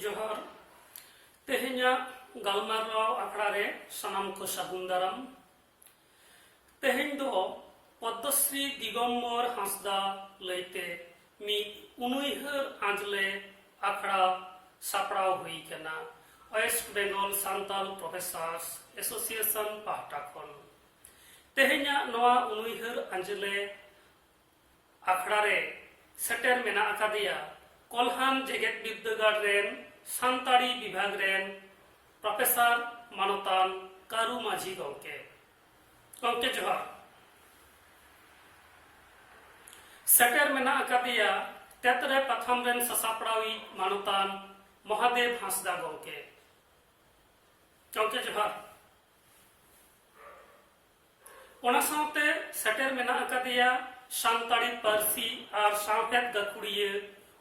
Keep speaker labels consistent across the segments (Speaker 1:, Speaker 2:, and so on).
Speaker 1: जोहर तेहेnya galmarraw akhड़ा रे sanam ko sagun daram तेहेñ दो पद्मश्री दिगम्बर हांसदा लैते मी उनुइहर आंजले आखड़ा सापड़ाव हुई कना waste Bengal Santal professors association पाहटा खन तेहेኛ नवा उनुइहर आंजले आखड़ा रे सेटेर मेना आकादिया कोल्हान जेगेत बिद्दागार रेन सानताड़ी विभाग रेन प्रोफेसर मानतान कारू माझी गंके जोहार सेटेर मेना आकादिया तेतरे प्रथम रेन ससापड़ावी मानतान महादेव हांसदा गंके जोहार ओना सावते सेटेर मेना आकादिया सानताड़ी पारसी और सावहेद गाखुड़िया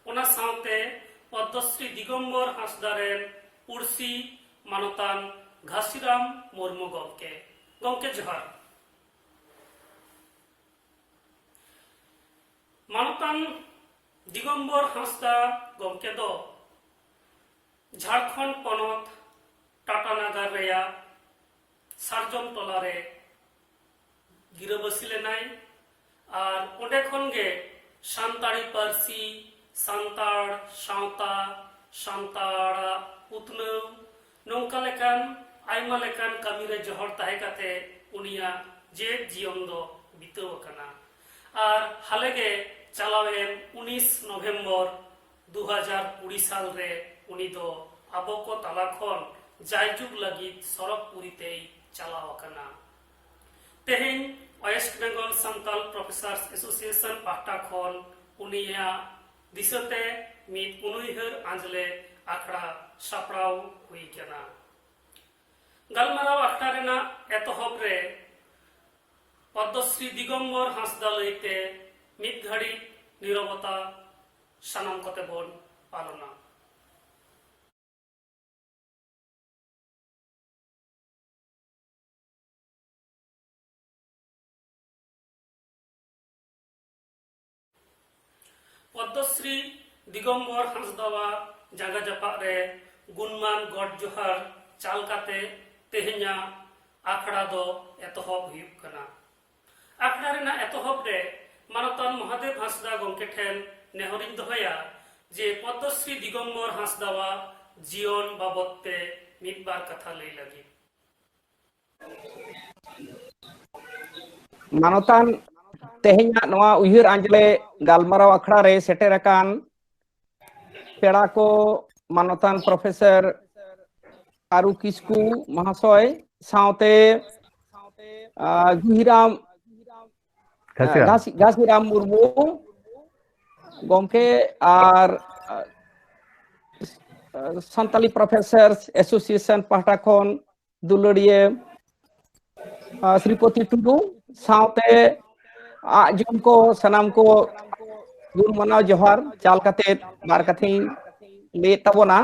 Speaker 1: ओना सावते पद्मश्री दिगम्बर हांसदा रेन पुरसी मानतान घासीराम मुर्मू गंके जोहार मानतान दिगम्बर हांसदा गंके दो झारखंड पनत टाटानागार रेया सारजम टोला रे गिराबासी लेनाय और ओंडे खन गे सानताड़ी पारसी सानताड़ सावता सानताड़ा उतनाव नौका लेकान आयमा लेकान कामी रे जोहर ताहे काते उनिया जेद जीवन दो बिताव आकाना और हालेगे चालावेन 19 नवेम्बर 2020 साल रे उनी दो आबो को ताला खन जायजुग लगित सरक पुरीते चालाव आकाना तेहेñ waste Bengal Santal professors association पाहटा खन उनिया दिसते मित उनुइहर आंजले आखड़ा सापड़ाव हुई कना गलमाराव आखड़ा रेना एतहब रे पद्मश्री दिगम्बर हांसदा लैते मित घड़ी नीरवता सानाम कते बन पालना पद्मश्री दिगम्बर हांसदावा जागा जापा रे गुणमान गड जोहार चाल काते तेहेñा आखड़ा दो एतहब हुई कना आखड़ा रेना एतहब रे मानतान महादेव हांसदा गंके ठेन नेहरिन दोहया जे पद्मश्री दिगम्बर हांसदावा जीवन बाबते मिदबार कथा लई लगी
Speaker 2: मानतान तेहेñा नवा उहिर आंजले गालमाराव आखड़ा रे सेटेर अकान पेड़ा को मानतान प्रोफेसर आरु किस्कू महाशय सावते घासीराम मुर्मू गंके और सानताली प्रोफेसर्स एसोसिएशन पाहटा खन दुलड़िया श्रीपति टुडू सावते आजम को सनाम को गुण मनाव जोहार चाल काते बार काथे ले तबना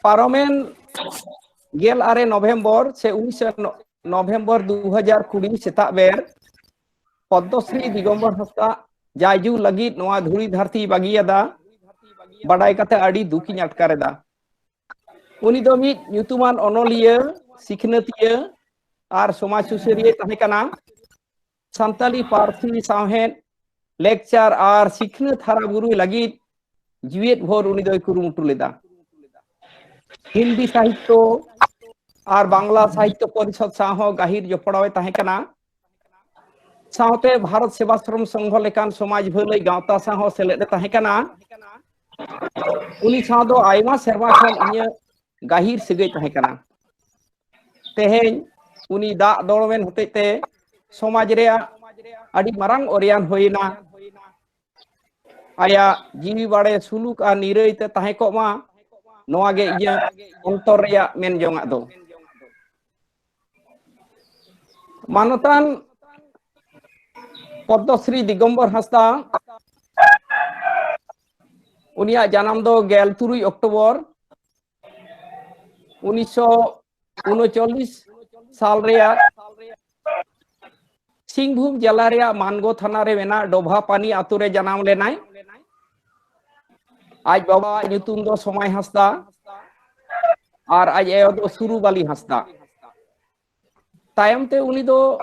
Speaker 2: पारमेन गेल आरे नवेम्बर से 19 नवेम्बर 2020 सेता बेर पद्मश्री दिगम्बर हांसदा जायजू लगित नवा धुरी धरती बागियादा बाडाय काते आडी दुखी अटकारेदा उनी दो मित ᱧᱩᱛᱩᱢᱟᱱ अनलिया सिखनातिया और समाज सुसारिया ताहे काना सानताली पारसी सावहेद लेक्चर और सिखनात हाराबुरु लगित जीवेत भर उनी दोय कुरुमुटु लेदा हिंदी साहित्य और बांग्ला साहित्य परिषद साह गाहिर जपड़ावे ताहे काना सावते भारत सेवाश्रम संघ लेकान समाज भलाई गावता साह सेलेद ताहे काना उनी साह दो आयमा सेरवा खन इया गाहिर सिगै ताहे काना तेहेñ उनी दा दौड़मेन होतेते समाज रे आदि मारांग ओरियान होइना आया जीवी बाड़े सुलुक आ निरैते ताहे कोमा नोआ गे इया अंतर रेया मेन जोंगा दो मानतान पद्मश्री दिगम्बर हांसदा उनिया जन्म दो 13 अक्टूबर 1939 साल रेया सिंहभूम जिला रे मानगो थाना रे मेना डोभा पानी आतु रे जन्म लेनाय aj baba nyutum do Somai Hasda ar aj ayo do Suru Bali Hasda tayam te uni do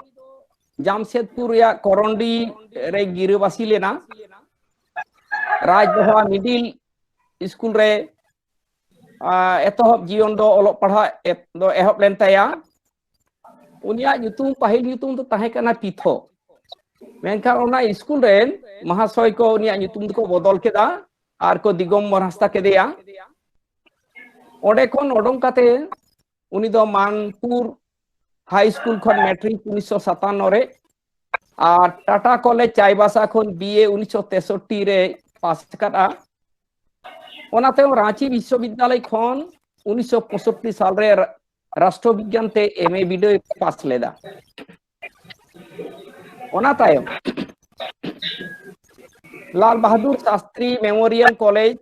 Speaker 2: Jamshedpur ya Korondi re गिरवासी लेना राजबहा मिडिल स्कूल रे एतहब जीवन दो ओलोग पढ़ा दो एहब लेन ताया उनिया nyutum pahil nyutum do tahe kana Pitho menkan ona school rain महाशय को उनिया nyutum को बदल केदा आर को दिगम्बर हांसदा केदेया ओडे खन ओडों काते उनी दो मानपुर हाई स्कूल खन मैट्रिक 1957 रे और टाटा कॉलेज चाईबासा खन बीए 1963 रे पास करा ओनाते रांची विश्वविद्यालय खन 1965 साल रे राष्ट्रविज्ञान ते एमए बीडे पास लेदा ओना तायम लाल बहादुर शास्त्री मेमोरियल कॉलेज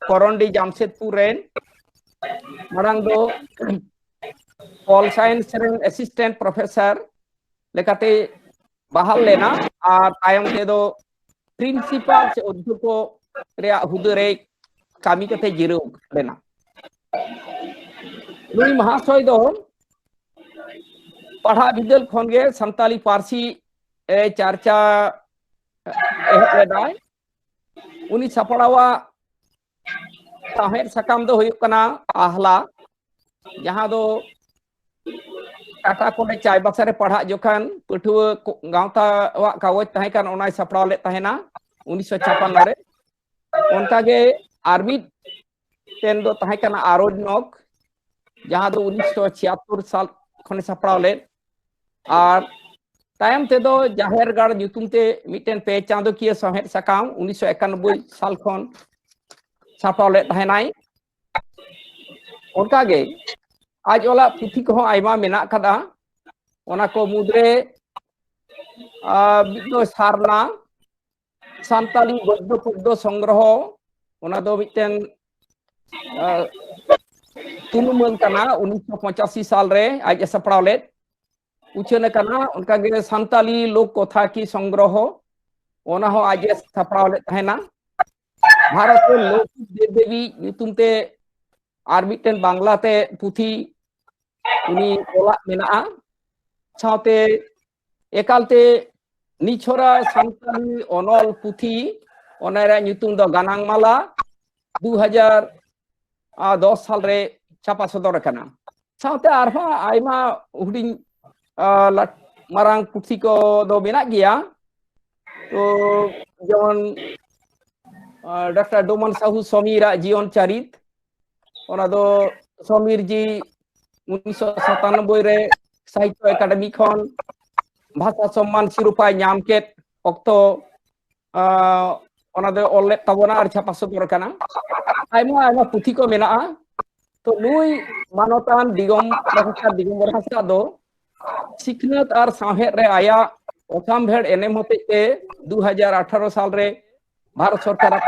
Speaker 2: कोरोंडी जामशेदपुर रेन मरांग दो पॉल साइंस रेन असिस्टेंट प्रोफेसर लेकाते बहाल लेना और तायम ते दो प्रिंसिपल से अध्यक्ष रे हुदे रे कामी कते जिरो लेना नुई महाशय दो पढ़ा विदल खनगे संताली पारसी चर्चा एहलेदाय उनी सपड़ावा साहेर सकाम दो हुयुक कना आहला जहां दो टाटा कॉलेज चाईबासा रे पढ़ा जोखान पठुआ गांवता वा कागज तहे कान ओनाय सपड़ाव ले तहेना 1956 रे उनका गे आर्मी टेन दो तहे काना आरोजनक जहां दो 1976 साल खने सपड़ाव ले और तायम ते दो जाहेरगढ़ nyutum te miten pe Chando किए सहेर सकाम 1991 साल खन सपड़ाव ले तहेनाय उनका गे आज ओला पुथी को आयमा मेना कदा ओना को मुद्रे बिदो सारना सान्ताली गद्य पद्य संग्रह ओना दो मिटेन तुनुमन कना 1985 साल रे आज सपड़ाव ले उछन कना उनका गे सान्ताली लोक कथा की संग्रह ओना हो आज सपड़ाव ले तहेना भारत लोक देवी nyutum te आर मिटेन बांग्ला ते पुथी उनी ओला मेना साथे एकालते निछोरा सान्ताली ओनल पुथी ओनारे nyutum दो गानांगमाला 2010 साल रे छापा सदर कना साथे आरहा आयमा हुडिंग मारांग पुथी को दो मेना गया तो जेमन डॉक्टर डोमन साहू समीरा जीवन चरित ओना दो समीर जी 1997 रे साहित्य एकेडमी खन भाषा सम्मान सिरोपा नाम केत अक्तो ओना दो ओले तबना और छापा सदर कना आयमा आयमा पुथी को मेना तो नुई मानवतान दिगम्बर हांसदा दो सिखनत और साहेर रे आया ओसाम भेड़ एनएम होते के 2018 साल रे भारत सरकार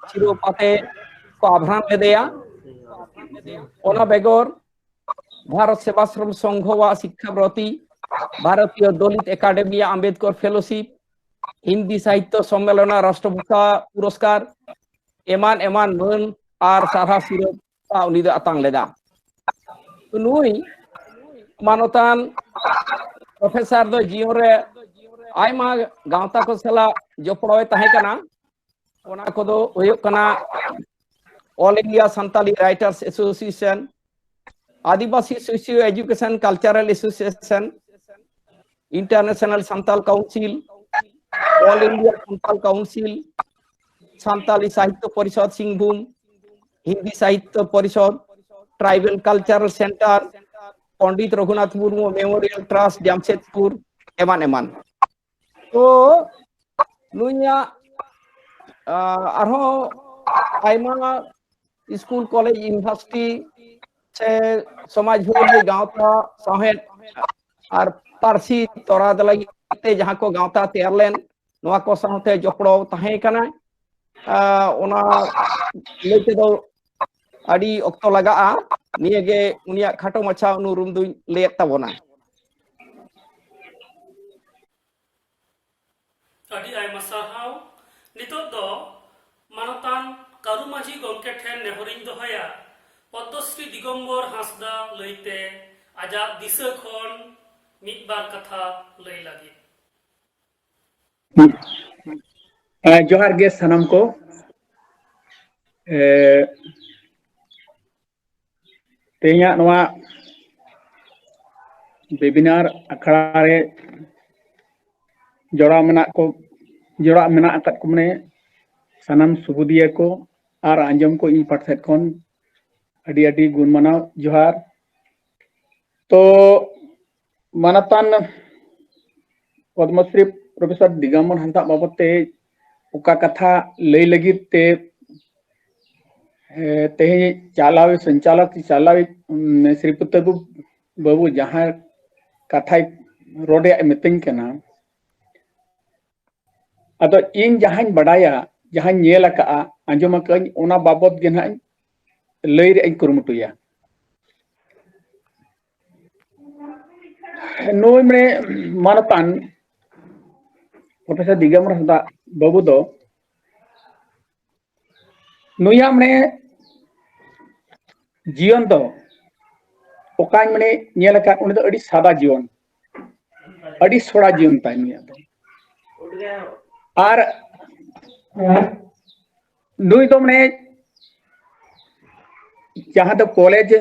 Speaker 2: सिरोपाते को आभ्रान ले दिया ओना बेगोर भारत सेवाश्रम संघ वा शिक्षाव्रती भारतीय दलित एकाडेमी आम्बेडकर फेलोशिप हिंदी साहित्य सम्मेलन राष्ट्रभाषा पुरस्कार एमान एमान मन और सारा सिरोपा उनी दो आतांग लेदा तो नुई मानवतान प्रोफेसर दो जीवन रे आयमा गांवता को सला जोपड़ावे तहे कना ओना को दो हुयुक कना All India Santali writers association Adivasi socio education cultural association international Santal council All India Santal council Santali Sahitya Parishad Singhbhum Hindi Sahitya Parishad tribal cultural centre Pandit Raghunath Murmu memorial trust Jamshedpur एमान एमान तो नुइया आरो आयमा स्कूल कॉलेज यूनिवर्सिटी से समाज होली गांवता साहेब और पारसी तोरा दलते जहां को गांवता तैयार लेन नवा को साथे जोपड़ो तहे कना ओना लेते दो अड़ी अक्तो लगा निये गे उनिया खाटो मछा उनुरुम दुई लेत तबोना
Speaker 1: अड़ी आय मसाहाव नितो दो मानतान माजी गमके ठेन नेहरिन दोहया पद्मश्री दिगम्बर हांसदा लईते आजा दिशा खन मिदबार कथा लई लगी।
Speaker 3: जोहार गे सनम को तेया नवा वेबिनार अखड़ा रे जोड़ा मेना अकत को मने सनम सुबुदिया को आर आंजम को इन पाठसेट खन अडी अडी गुण मनाव जोहार। तो मानतान पद्मश्री प्रोफेसर दिगम्बर हांसदा बाबते उका कथा लई लगित ते तेहे चालावे संचालक चालावे श्रीपति बाबू जहाँ कथा रोडे मितंग कना अदो इन जहाँ बड़ाया जहाँ नेल का आंजम कई ओना बाबत गे ना लई रे कुरुमुटुया। नोय मने मानतान प्रोफेसर दिगम्बर हांसदा बाबू दो नुया मने जीवन दो ओका मने नेल का उन दो अड़ी सादा जीवन अड़ी सोड़ा जीवन ताय नुया दो आर नुई दो मने जहाँ दो कॉलेज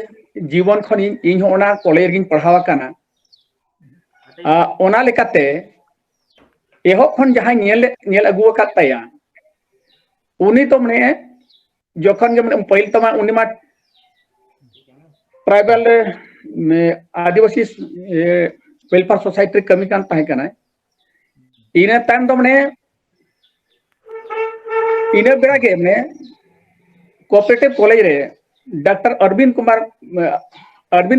Speaker 3: जीवन खन इन ओना कॉलेज गिन पढ़ावा काना ओना लेकाते एहो खन जहाँ नेल अगु ताया उनी तो मने जोखन के मने पहिल तमा उनी मा ट्राइबल आदिवासी वेलफेयर सोसाइटी कमी कान ताहे कना इना टाइम तो मने इना बेड़ा के मने कोऑपरेटिव कॉलेज रे डॉक्टर अरविंद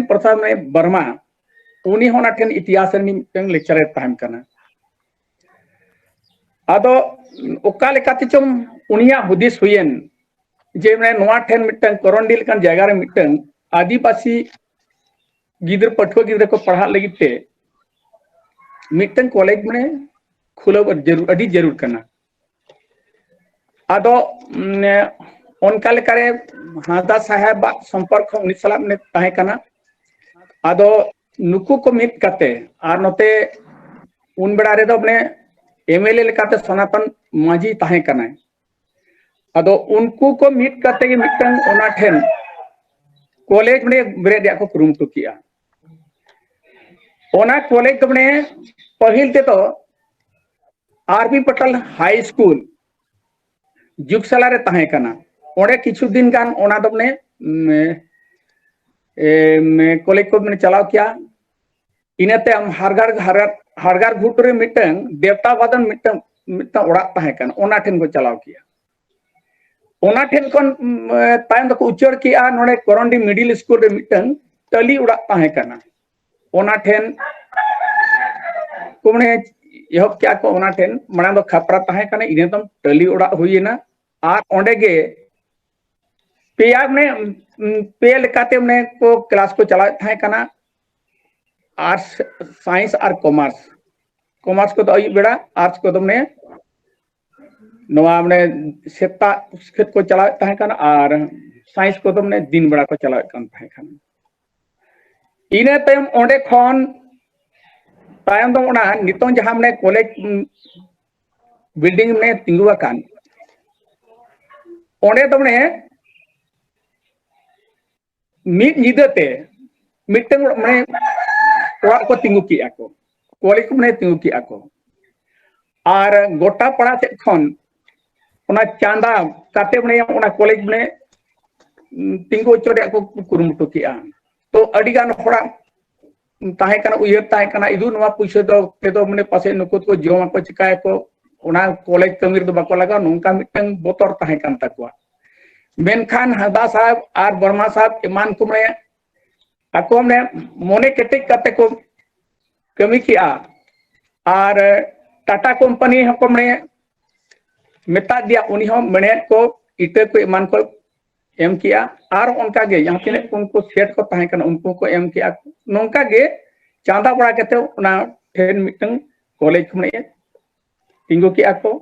Speaker 3: प्रसाद ने वर्मा उनी होना ठेन इतिहास रे मिटंग लेक्चर ताहे कना आदो ओका लेकाते चम उनिया हुदिस हुयेन जे मने नोआ ठेन मिटंग करंडील कान जगह रे मिटंग आदिवासी गिद्र पठुआ गिद्र को पढ़ा लगिते मिटंग कॉलेज मने खुलाव जरूर अडी जरूर कना आदो उनका लेकारे हांसदा साहेब संपर्क उनी सलाम ने ताहे कना आदो नुकु को मिट काते आर नोते उन बेड़ा रे दो मने एमएलए लेकाते सनातन माजी ताहे कना अदो उनको को मिट करते के मिटंग ओना ठेन कॉलेज में बेरे दिया को कुरुमुटु किया ओना कॉलेज तो मने पहिल ते तो आरबी पटल हाई स्कूल जुगसला रे ताहे कना ओडे किछु दिन गान ओना दो मने कॉलेज को मने चलाव किया इनते हम हरगार घुट रे मिटंग देवता वादन मिटंग ओड़ा ताहे कना ओना ठेन को चलाव किया ओना ठेन कोन तायम दको उच्चर किया नोडे करंडी मिडिल स्कूल रे मिटंग टली उड़ा ताहे कना ओना ठेन कुमने यहब क्या को ओना ठेन मना दो खपरा ताहे कना इने तम टली उड़ा हुईना आर ओंडे गे पेया में पे लेकाते मने को क्लास को चला ताहे कना आर्ट्स साइंस और कॉमर्स को तो अई बेड़ा आर्ट्स को तो मने नवा मने सेता खेत को चला ताहे कना और साइंस को तो मने दिन बेड़ा को चला कन ताहे कना इने तम ओंडे खन तायम दो ओना नितों जहां मने कॉलेज बिल्डिंग में तिंगुआ कान ओंडे तो मने मिट निदते मिटंग मने ओड़ा को तिंगु किया को कॉलेज को मने तिंगु किया को और गोटा पड़ा से खन ओना चांदा काते मने ओना कॉलेज में तिंगु चोरे को कुरुमुटु किया तो अडिगान होड़ा ताहे कना उयर ताहे कना इदु नवा पुइसे दो ते दो मने पासे नुकुत को जोमा को चिकाय को ओना कॉलेज कमीर दो बाको लगा नोंका मिटंग बोतर ताहे कान तकवा मेनखान हांसदा साहब और वर्मा साहब ईमान को मने आको मने मोने केटिक काते को कमी किया और टाटा कंपनी हको मने मेता दिया उनी हो मने को इटे को ईमान को एम किया और उनका गे यहाँ तिने उनको सेट को ताहे कना उनको को एम किया नोंका गे चांदा बड़ा केते उना ठेन मिटंग कॉलेज को मने तिंगु किया को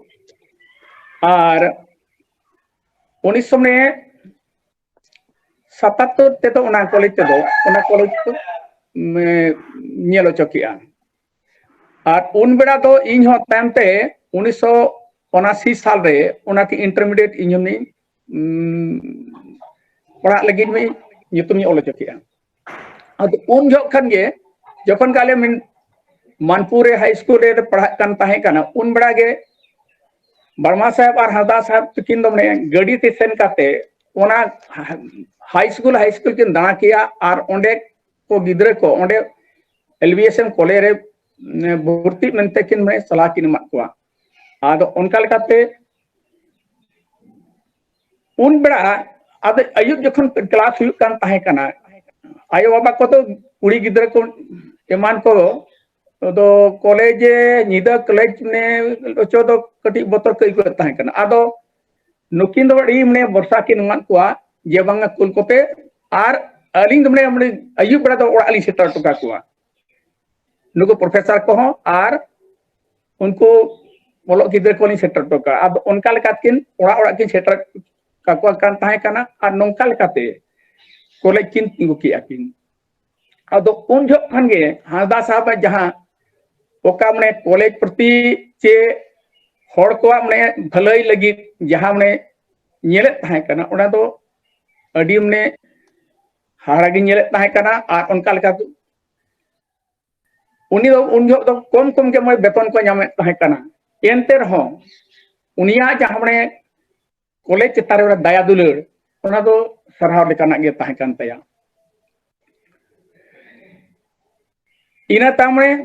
Speaker 3: और 1977 तेतो उना कॉलेज तेदो उना कॉलेज को नेलो चकिया और उन बेड़ा तो इन हो तामते 1979 साल रे उना की इंटरमीडिएट इन्होंने पढ़ा लगी में युतुम ओलो चकिया अब उन जो खन गे जखन काले मिन मानपुर हाई स्कूल रे पढ़ा कान ताहे काना उन बेड़ा गे बर्मा साहब और हरदा साहब तकिन दो मने गड़ी ते सेन काते ओना हाई स्कूल किन दाना किया और ओंडे को गिद्रे को ओंडे एलबीएसएम कॉलेज रे भर्ती मनते किन मने सलाह किन मा को आदो उनका लेकाते उन बेड़ा आदो अयुब जखन क्लास हुई कान ताहे काना आयो बाबा को तो कुड़ी गिद्रे को एमान को तो कॉलेज निदा कॉलेज ने चो तो कटी बतर कई को ताहे काना आदो नुकिन दो बड़ी मने वर्षा किन मान को जे बांगा कुल कोते आर अलिंग दमने मने अयुब बेड़ा तो ओड़ा अलिंग सेटर टका को नुको प्रोफेसर को हो आर उनको बोलो गिद्रे को लिंग सेटर टका अब उनका लेकात किन ओड़ा ओड़ा किन सेटर का को कान ताहे काना आर नोंका लेकाते कॉलेज किन तिंगु किया किन अब उन जो खन गे हासदा साहब जहां ओका मने कॉलेज प्रति चे हर को मने भलाई लगी जहां मने नेले ताहे काना ओना दो अडी मने हारागी नेले ताहे काना आर उनका लेका उनी दो उन जो तो कम कम के मने वेतन को नामे ताहे काना एनते रहो उनिया जहां मने कॉलेज चितारे दया दुलर ओना दो सरहाव लेकाना गे ताहे कान तया इना तामने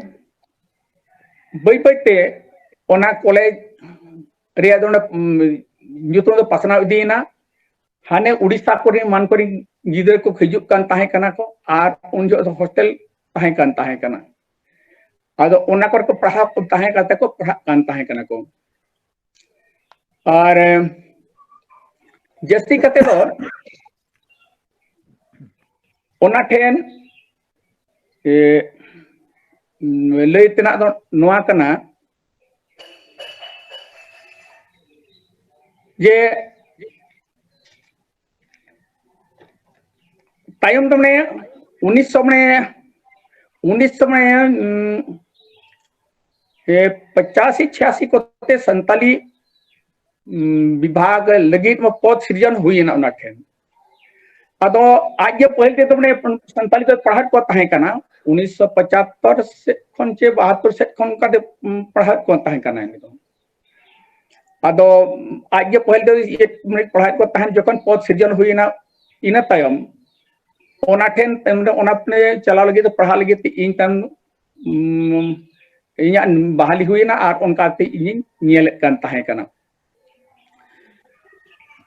Speaker 3: बई बईते ओना कॉलेज रे दो ᱧᱩᱛᱩᱢ ᱫᱚ ᱯᱟᱥᱱᱟᱣ ᱤᱫᱤᱭᱮᱱᱟ हाने उड़ीसा को मानकोरी गिदर को खिजुक कान ताहे कना को आर उन जो हॉस्टल ताहे कान ताहे कना आदो ओना कर को पढ़ा को ताहे काते को पढ़ा कान ताहे कना को और जस्ती कते दो ओना ठेन लई तना दो नोआ कना जे तायम तो मैंने 1950 86 को संताली विभाग लगी में पद सृजन हुई ना उना ठेन अदो आज ये पहले तो मैंने संताली को पढ़ा को ताहे कना 1975 से खन चे 72 से खन का पढ़ा को ताहे कना तो अदो आज ये पहले तो ये पढ़ा को ताहे जखन पद सृजन हुई ना इना तायम ओना ठेन ओना अपने चला लगे तो पढ़ा लगे इन तन इया बहाली हुई ना और उनका ते इन नियल कान ताहे कना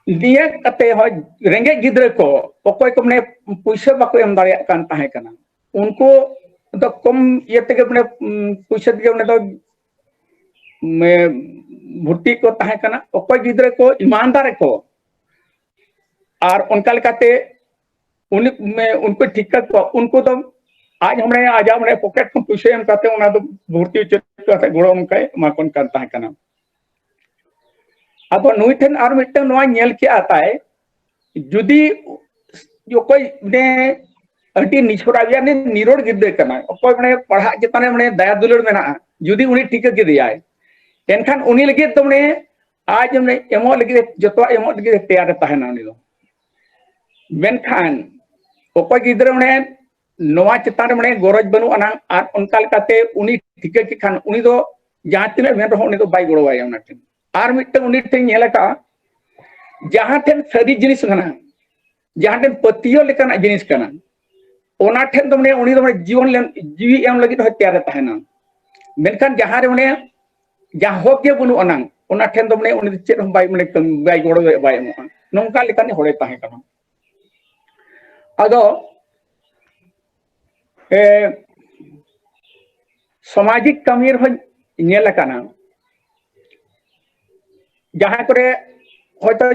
Speaker 3: दिया कते हो रेंगे गिद्रे को ओकोय को मने पैसा बाको एम दाड़िया कान ताहे कना उनको तो कम ये ते के मने पैसा के मने तो भर्ती को ताहे कना ओकोय गिद्रे को ईमानदार को और उनका लेकाते उनको ठीक कर उनको तो आज हमने आज हमने पॉकेट को पैसे हम कहते हैं तो भर्ती करते गोड़ो उनका माकोन करता है कना अब नुई ठन और मिटन नोआ नेल के आता है जुदी जो कोई ने अटी निछोरा या ने निरोड़ गिद्दे कना कोई मने पढ़ा जतने मने दया दुलर मेना जुदी उनी ठीक के दिया है एनखान उनी लगे तो मने आज हमने एमो लगे जतो एमो लगे तैयार ताहेना उनी दो मेनखान ओको गिद्रे मने नोआ चितान मने गरज बनु अना आर उनका लेकाते उनी ठीक के खान उनी दो जहां तिने मेन रहो उनी दो बाई गड़वाय उना ठेन आर मिटन उनी ठेन नेलका जहां ठेन सरी जिनिस कना जहां ठेन पतियो लेकाना जिनिस कना ओना ठेन तो मने उनी दो मने जीवन जीवी एम लगी तो तैयार ताहेना मेनखान जहां रे मने जहां होक के बनु अना ओना ठेन तो मने उनी चेत हम बाई मने बाई गड़ो बाई नोंका लेकानी होड़े ताहे कना अदो सामाजिक कमी नेल कना जहां करे होतो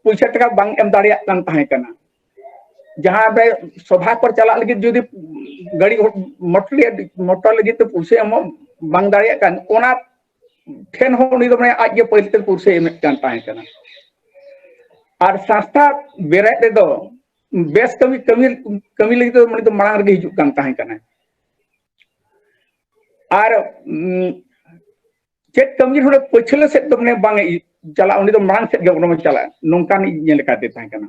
Speaker 3: पैसा टका बांग एम दाड़िया कान ताहे कना जहां बे सभा पर चला लगी जुदी गाड़ी मोटर लगी तो पैसे एम बांग दाड़िया कान ओना ठेन हो उनी दो माने आज ये पहले पैसे एम कान ताहे कना और संस्था बेराय रे दो बेस कमी कमी कमी लगी तो मन तो मांग रे हिजू कान ताहे कना और चेक कमी होने पछले से तो मने बांग चला उनी तो मांग से गे उनो चला नोंकान नेल का दे ताहे कना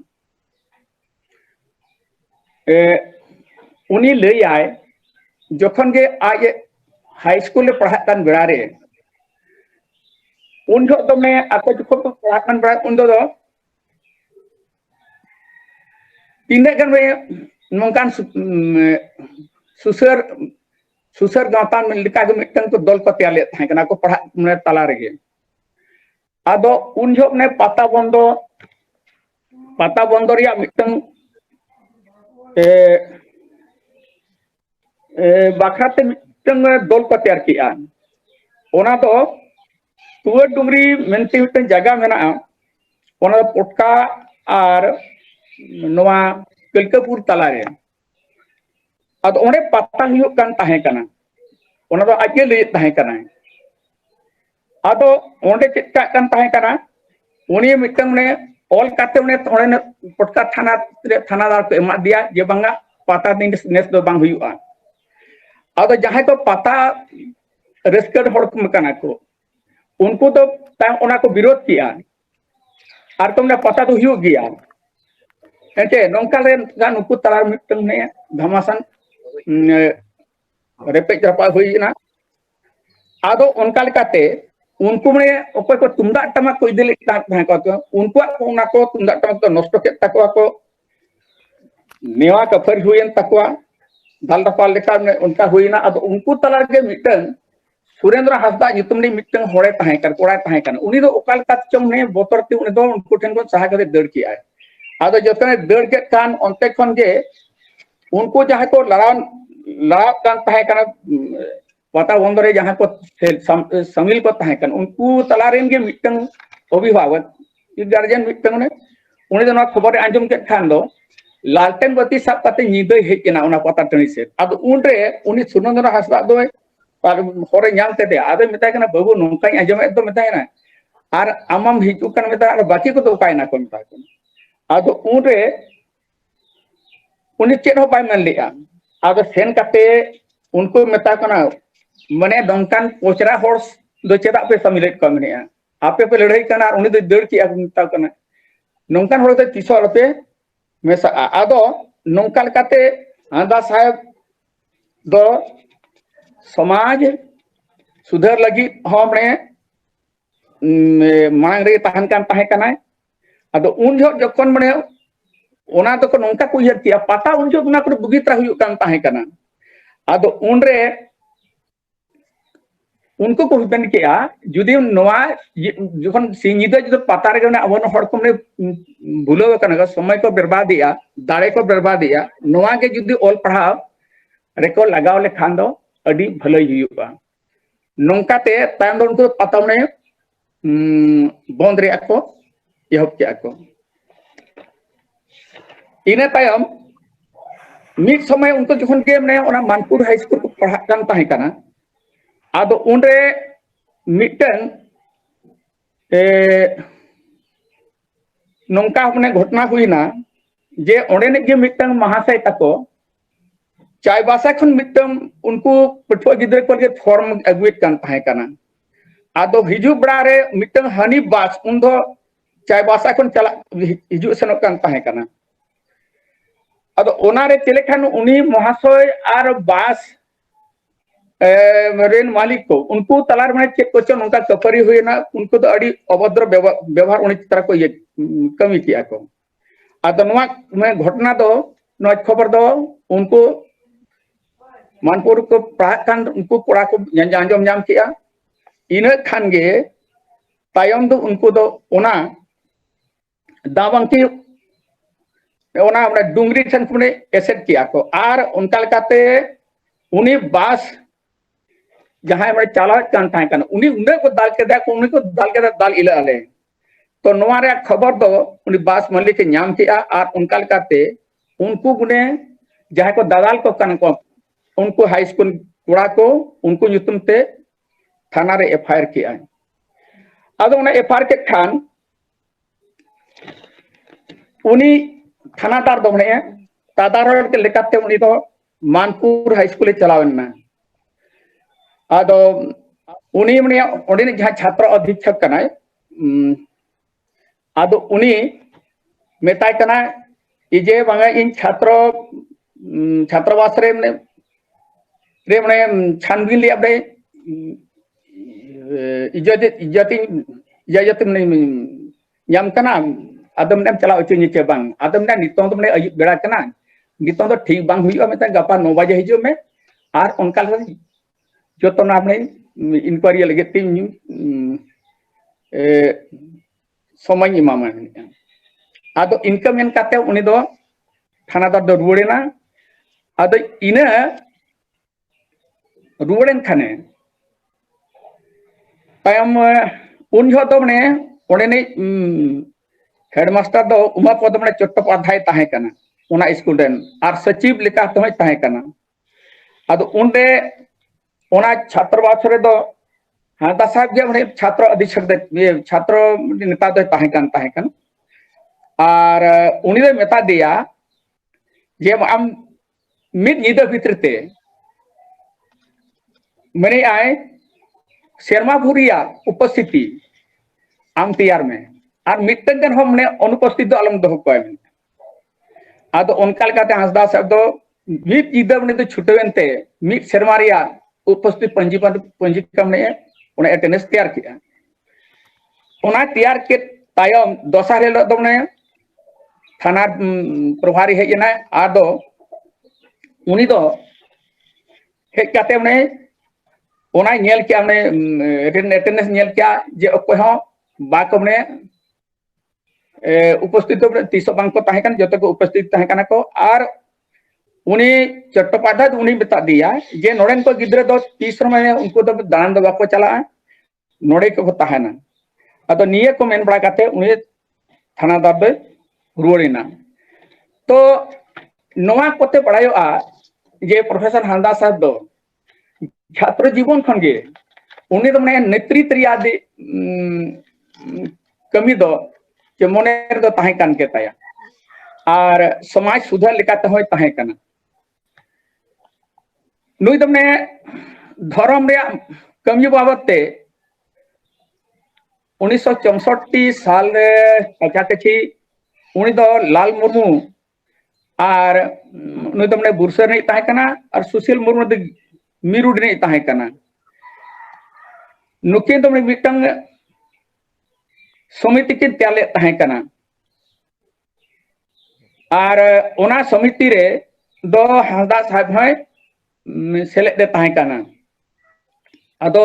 Speaker 3: उनी लई आय जखन गे आज हाई स्कूल ले पढ़ा कान बेड़ा रे उन जो तो मैं ako जखन तो पढ़ा कान बेड़ा उन दो तीने kan nongkan susur susur gawatan melika ke mitang ko dol ko tiale thae kana ko padha mane tala rege ado un jok ne pata bondo riya mitang bakrate mitang dol ko tiar kiya ona do tuwa dungri menti mitang jaga mena ona potka ar नवा कलकापुर तलारे अद ओने पत्ता हियो कान ताहे कना ओना दो आजे ले ताहे कना अदो ओंडे चिक्का कान ताहे कना उनी मिटंग ने ऑल काते ने ओने पटका थानादार को एमा दिया जे बांगा पता दिन नेस दो बांग हुयुआ अदो जहां को पता रेस्कर्ड हड़ को कना को उनको तो ता ओना को विरोध किया आर तुमने पता तो हुयो गया एंटे नोंकाले गान उनको तलार मिटंग ने घमासान रेपेज रपा हुईना आदो उनका लेकाते उनको मने ओको को तुंदा टमा को इदिले ताहे को उनको ओना को तुंदा टमा तो नष्ट के तकवा को नेवा कफर हुईन तकवा दाल दपाल लेका ने उनका हुईना आदो उनको तलार के मिटंग सुरेंद्र हासदा नितुम ने मिटंग होड़े ताहे कर कोड़ा ताहे कन उनी दो ओकाल का चम ने बोतर ते उनी दो उनको ठन को सहा करे दड़ किया आदो जतने दड़ के कान अंते खन के उनको जहां को लड़ाव कान ताहे कन पता बंदरे जहां को समिल को ताहे कन उनको तलारेन के मिटंग अभिभावक गार्जियन मिटंग ने उनी दो खबर आंजम के खान दो लालटेन बत्ती सब कते निदे हेजना उना पता टनी से आदो उनरे उनी सुरेंद्र हासदा दो पर होरे ᱧᱟᱢ ᱛᱮᱫᱮ ᱟᱫᱚ ᱢᱮᱛᱟᱭ ᱠᱟᱱᱟ ᱵᱟᱹᱵᱩ ᱱᱚᱝᱠᱟᱧ ᱟᱸᱡᱚᱢᱮᱫ ᱫᱚ ᱢᱮᱛᱟᱭ ᱠᱟᱱᱟ ᱟᱨ ᱟᱢᱟᱢ ᱦᱤᱡᱩᱜ ᱠᱟᱱᱟ ᱢᱮᱛᱟᱭ ᱟᱨ ᱵᱟᱹᱠᱤ ᱠᱚᱫᱚ ᱚᱠᱟᱭᱱᱟ ᱠᱚ ᱢᱮᱛᱟᱭ ᱠᱟᱱᱟ ᱟᱫᱚ ᱩᱱᱨᱮ उन्हें चेक हो पाए मन लिया आदो सेन काते उनको मेता कना मने दंकान पोचरा हॉर्स दो चेदा पे समिलेट कमने आपे पे लड़ाई कना उन्हें दो दड़ की मेता कना नंकान होते तीसो पे मेसा आदो नंकाल काते आंदा साहेब दो समाज सुधार लगी हमने मांग रे ताहन कान ताहे कना आदो उन जो जखन मने ओना तो नौका को यतिया पता उन जो ना को बुगित्रा हुयु कान ताहे कना आदो उनरे उनको को बेन किया जुदी नवा जखन सिंगिदा जो पता रे अबन हड़ को ने भूलो कना समय को बर्बाद दिया दाड़े को बर्बाद दिया नवा के जुदी ऑल पढ़ाव रेको लगाव ले खान दो अडी भलई हुयुबा नौकाते ताम दो उनको पता ने बंद रे को यहब के को इने तायम मिड समय उनको जखन के मने ओना मानपुर हाई स्कूल को पढ़ा कान ताहे कना आदो उनरे मिटन नौका मने घटना हुईना जे ओंडे ने जे मिटन महाशय तको चाय बासा खन मिटन उनको पठवा गिदरे को के फॉर्म अगुइट कान ताहे कना आदो हिजु बड़ा रे मिटन हनी बास उन दो चाय बासा खन चला हिजु सनो कान ताहे कना अदो ओनारे चले खान उनी महाशय आर बास रेन मालिक को उनको तलार में चेक क्वेश्चन उनका कफरी हुई ना उनको तो अड़ी अभद्र व्यवहार उन्हीं तरह को ये कमी किया को अदो नवा में घटना दो नवा खबर दो उनको मानपुर को प्राकान उनको कोड़ा को आंजम जाम किया इने खान गे तायम दो उनको दो ओना दावंकी ओना अपना डुंगरी ठन को एसेट किया को आर उनका लकाते उनी बास जहां में चालाव कान ताहे कन उनी उन्हें को दाल के देखो उन्हीं को दाल के दाल इला आले तो नवा रे खबर दो उनी बास मल्लिक के नाम किया आर उनका लकाते उनको गुने जहां को दादाल को कन को उनको हाई स्कूल कोड़ा को उनको युतुम ते थाना रे एफआईआर किया आदो उन्हें एफआईआर के खान उनी थानादार दो मने तादार के लेकाते उनी दो मानपुर हाई स्कूल चलावना आदो उनी मने ओडे जहां छात्र अधीक्षक कनाय आदो उनी मेताय कना इजे बांगा इन छात्रवास रे मने छानबीन लिया बे इजाजत मने याम कना आदम ने चला उचु नीचे बांग आदम ने नितों तो मने अयुब बेड़ा कना नितों तो ठीक बांग हुई मेता गपा 9 बजे हिजो में आर उनका जो तो ना अपने इंक्वायरी लगे तीन समय इमाम आदो इनका मेन काते उनी दो थानादार दो रुवेना आदो इना रुवेन खाने तायम उन जो दो मने ओने ने हेडमास्टर दो उमापद मने चट्टोपाध्याय ताहे कना उना स्कूल रेन आर सचिव लेका तोय ताहे कना आदो उनदे उना छात्रवास रे दो हांदा साहब जे मने छात्र अधीक्षक दे छात्र नेता दो ताहे कन और उनी दे मेता दिया जे आम मिड निदा भितरते मने आए शर्मा भुरिया उपस्थिति आम तैयार में और मिटन हम मने अनुपस्थित दो अलम दो को आदो उनका लेकाते हंसदा साहब दो मिड निदा मने तो छुटवेनते मिड शर्मा रिया उपस्थित पंजीका मने उना अटेंडेंस तैयार किया उना तैयार के तायम दोसार हेलो दो मने थाना प्रभारी हेजना आदो उनी दो हेकाते मने उना नेल के मने अटेंडेंस नेल क्या जे ओको हो बाको मने उपस्थित तीसो बांग को ताहे कन जतो को उपस्थित ताहे कना को आर उनी चट्टोपाध्याय उनी बता दिया जे नोडेन को गिद्रे दो तीसरो में उनको तो दान दो बाको चला नोडे को ताहेना अतो निये को मेन बड़ा काते उनी थानादार दो रुवेना तो नोआ कोते पढ़ायोआ जे प्रोफेसर हालदा साहब दो छात्र जीवन खनगे उनी तो मने नेतृत्व रिया दे कमी दो जे मोने दो ताहे कान के ताया और समाज सुधार लेकाते होय ताहे कना नुई तो मने धर्म रे कमी बाबते 1964 साल रे कचाकची उनी दो लाल मुर्मू और नुई तो मने बुरसर नहीं ताहे कना और सुशील मुर्मू दो मिरुड नहीं ताहे कना नुकिन तो मने मिटंग समिति के त्याले ताहे कना और ओना समिति रे दो हालदा साहब है सेले दे ताहे कना अदो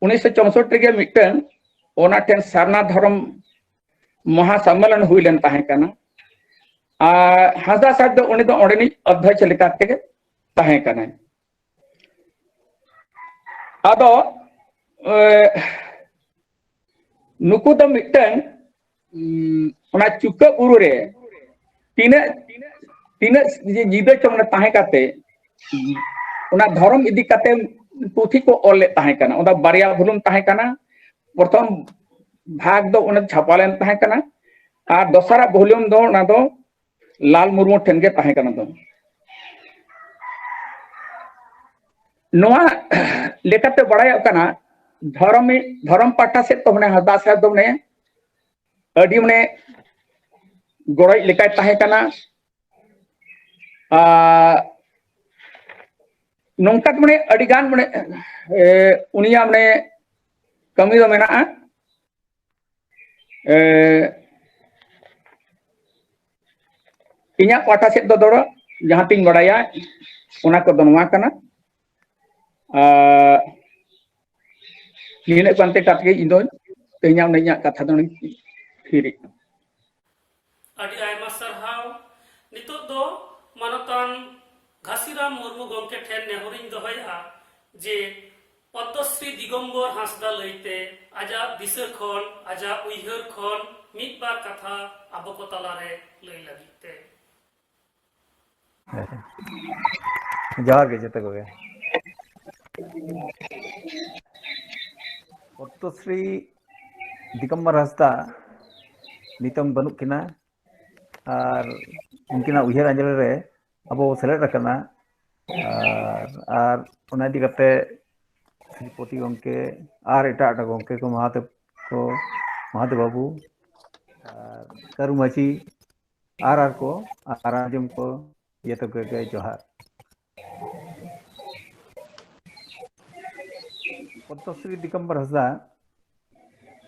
Speaker 3: 1964 के मिटन ओना टेन सारना धर्म महासम्मेलन हुई लेन ताहे कना हालदा साहब दो उनी दो ओडेनी अध्यक्ष लेकाते के ताहे कना अदो नुकु तो मिटन ओना चुका बुरु रे तीना जिदे चमने ताहे काते ओना धर्म इदी काते पुथी को ओले ताहे कना ओदा बारिया भुलुम ताहे कना प्रथम भाग दो ओना छापालेन ताहे कना और दोसरा वॉल्यूम दो ओना दो लाल मुर्मू ठेन के ताहे कना दो नोआ लेकाते बड़ाय कना धर्म पाटा से तो मने हरदा साहब दो मने अडी मने गोड़ाई लेकाय ताहे कना नोंका मने अडिगान मने उनिया मने कमी दो मेना इन्या पाटा से दो दो जहां तीन बड़ाया उना को दोनवा कना नीले पंते काटके इंदो तेन्या नैया कथा दो फिरी
Speaker 1: अडी आयमा सरहाव नितो दो मानतान घासीराम मुर्मू गंके ठेन नेहरिन दोहया जे पद्मश्री दिगंबर हांसदा लैते आजा दिशा खन आजा उइहर खन मिद बार कथा आबो को तलारे लई लागिते
Speaker 4: जोहार गे जते को पद्मश्री दिगंबर हांसदा नितम बनुक किना और उनकिना उयहर अंजलि रे अब सेलेद रखना और उना इदी कते श्रीपति गंके और एटा एटा गंके को महादेव बाबू करू माची आर को आर आजम को ये तो के जोहार पद्मश्री दिगंबर हंसदा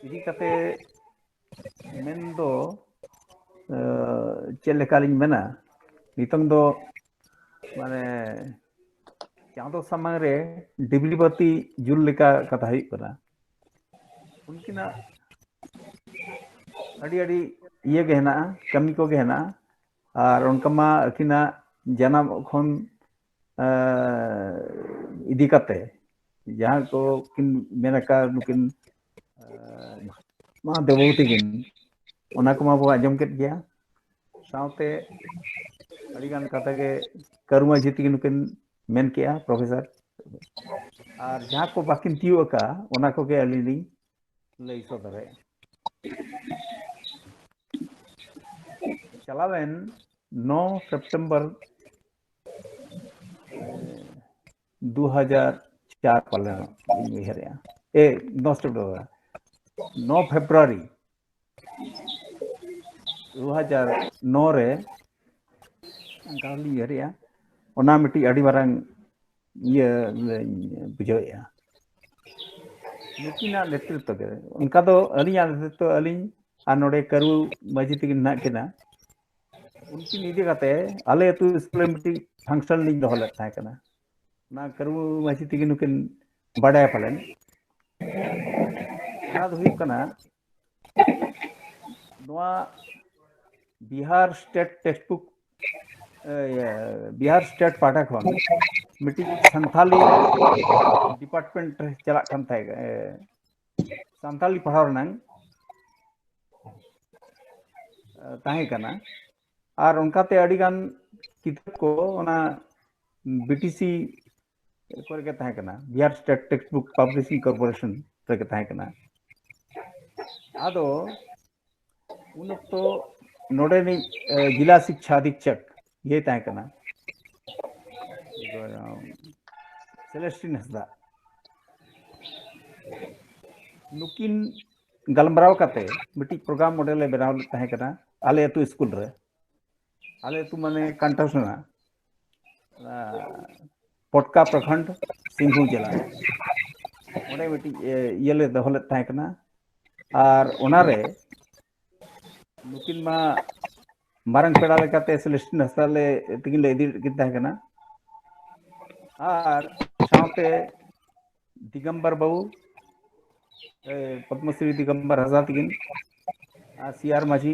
Speaker 4: इदी कते मेन दो चेक लेकालिंग मेना नितंग दो माने चाँदो सामंग रे डिबली बत्ती जुल लेका कथा हुई कना उनकिना अड़ी अड़ी ये गहना कमी को गहना और उनका मा अकिना जन्म खन इदी कते जहाँ को किन मेनका नुकिन मा देवभूति किन उना को मा बो आजम केट गया साउते अड़ी गान कथा के करुमा जीती नुकिन मेन किया प्रोफेसर और जहाँ को बाकिन तियो का उना को के अलिनी लई सदरे चलावेन 9 सितंबर 2004 पाले इहरिया 9 सितंबर 9 फरवरी 2009 रे अंकाली इहरिया ओना मिट्टी अड़ी बारंग ये बुझाया नुकिना नेतृत्व के उनका तो अलिया नेतृत्व अली और नोडे करू मजी तक ना केना उनकी निधि काते आले अतु स्कूल मिट्टी फंक्शन लिंग दोहले था केना ना करू मजी तक नुकिन बड़ा फलन ना हुई कना नोआ Bihar state textbook Bihar state पाठक खन मिट्टी संथाली डिपार्टमेंट चला कन था संथाली पढ़ाव रनंग ताहे कना और उनकाते अड़ीगान किताब को ओना बीटीसी करे के ताहे कना Bihar state text book publishing corporation करे के ताहे कना आदो उन तो नोडे नि जिला शिक्षा अधीक्षक ये ताहे कना सेलेस्टिन हंसदा नुकिन गलमराव काते मिट्टी प्रोग्राम मॉडल बनाव ताहे कना आले अतु स्कूल रे आले तू माने कंठसना पटका प्रखंड सिंहू जिला ओने मिट्टी येले दहले ताहे कना और ओनारे नुकिन मा मारंग पेड़ा लेकाते सेलेस्टिन हंसदाले तिगिन ले इदी किन ताहे कना और साउते दिगंबर बाबू पद्मश्री दिगंबर हंसदा तिगिन सीआर माझी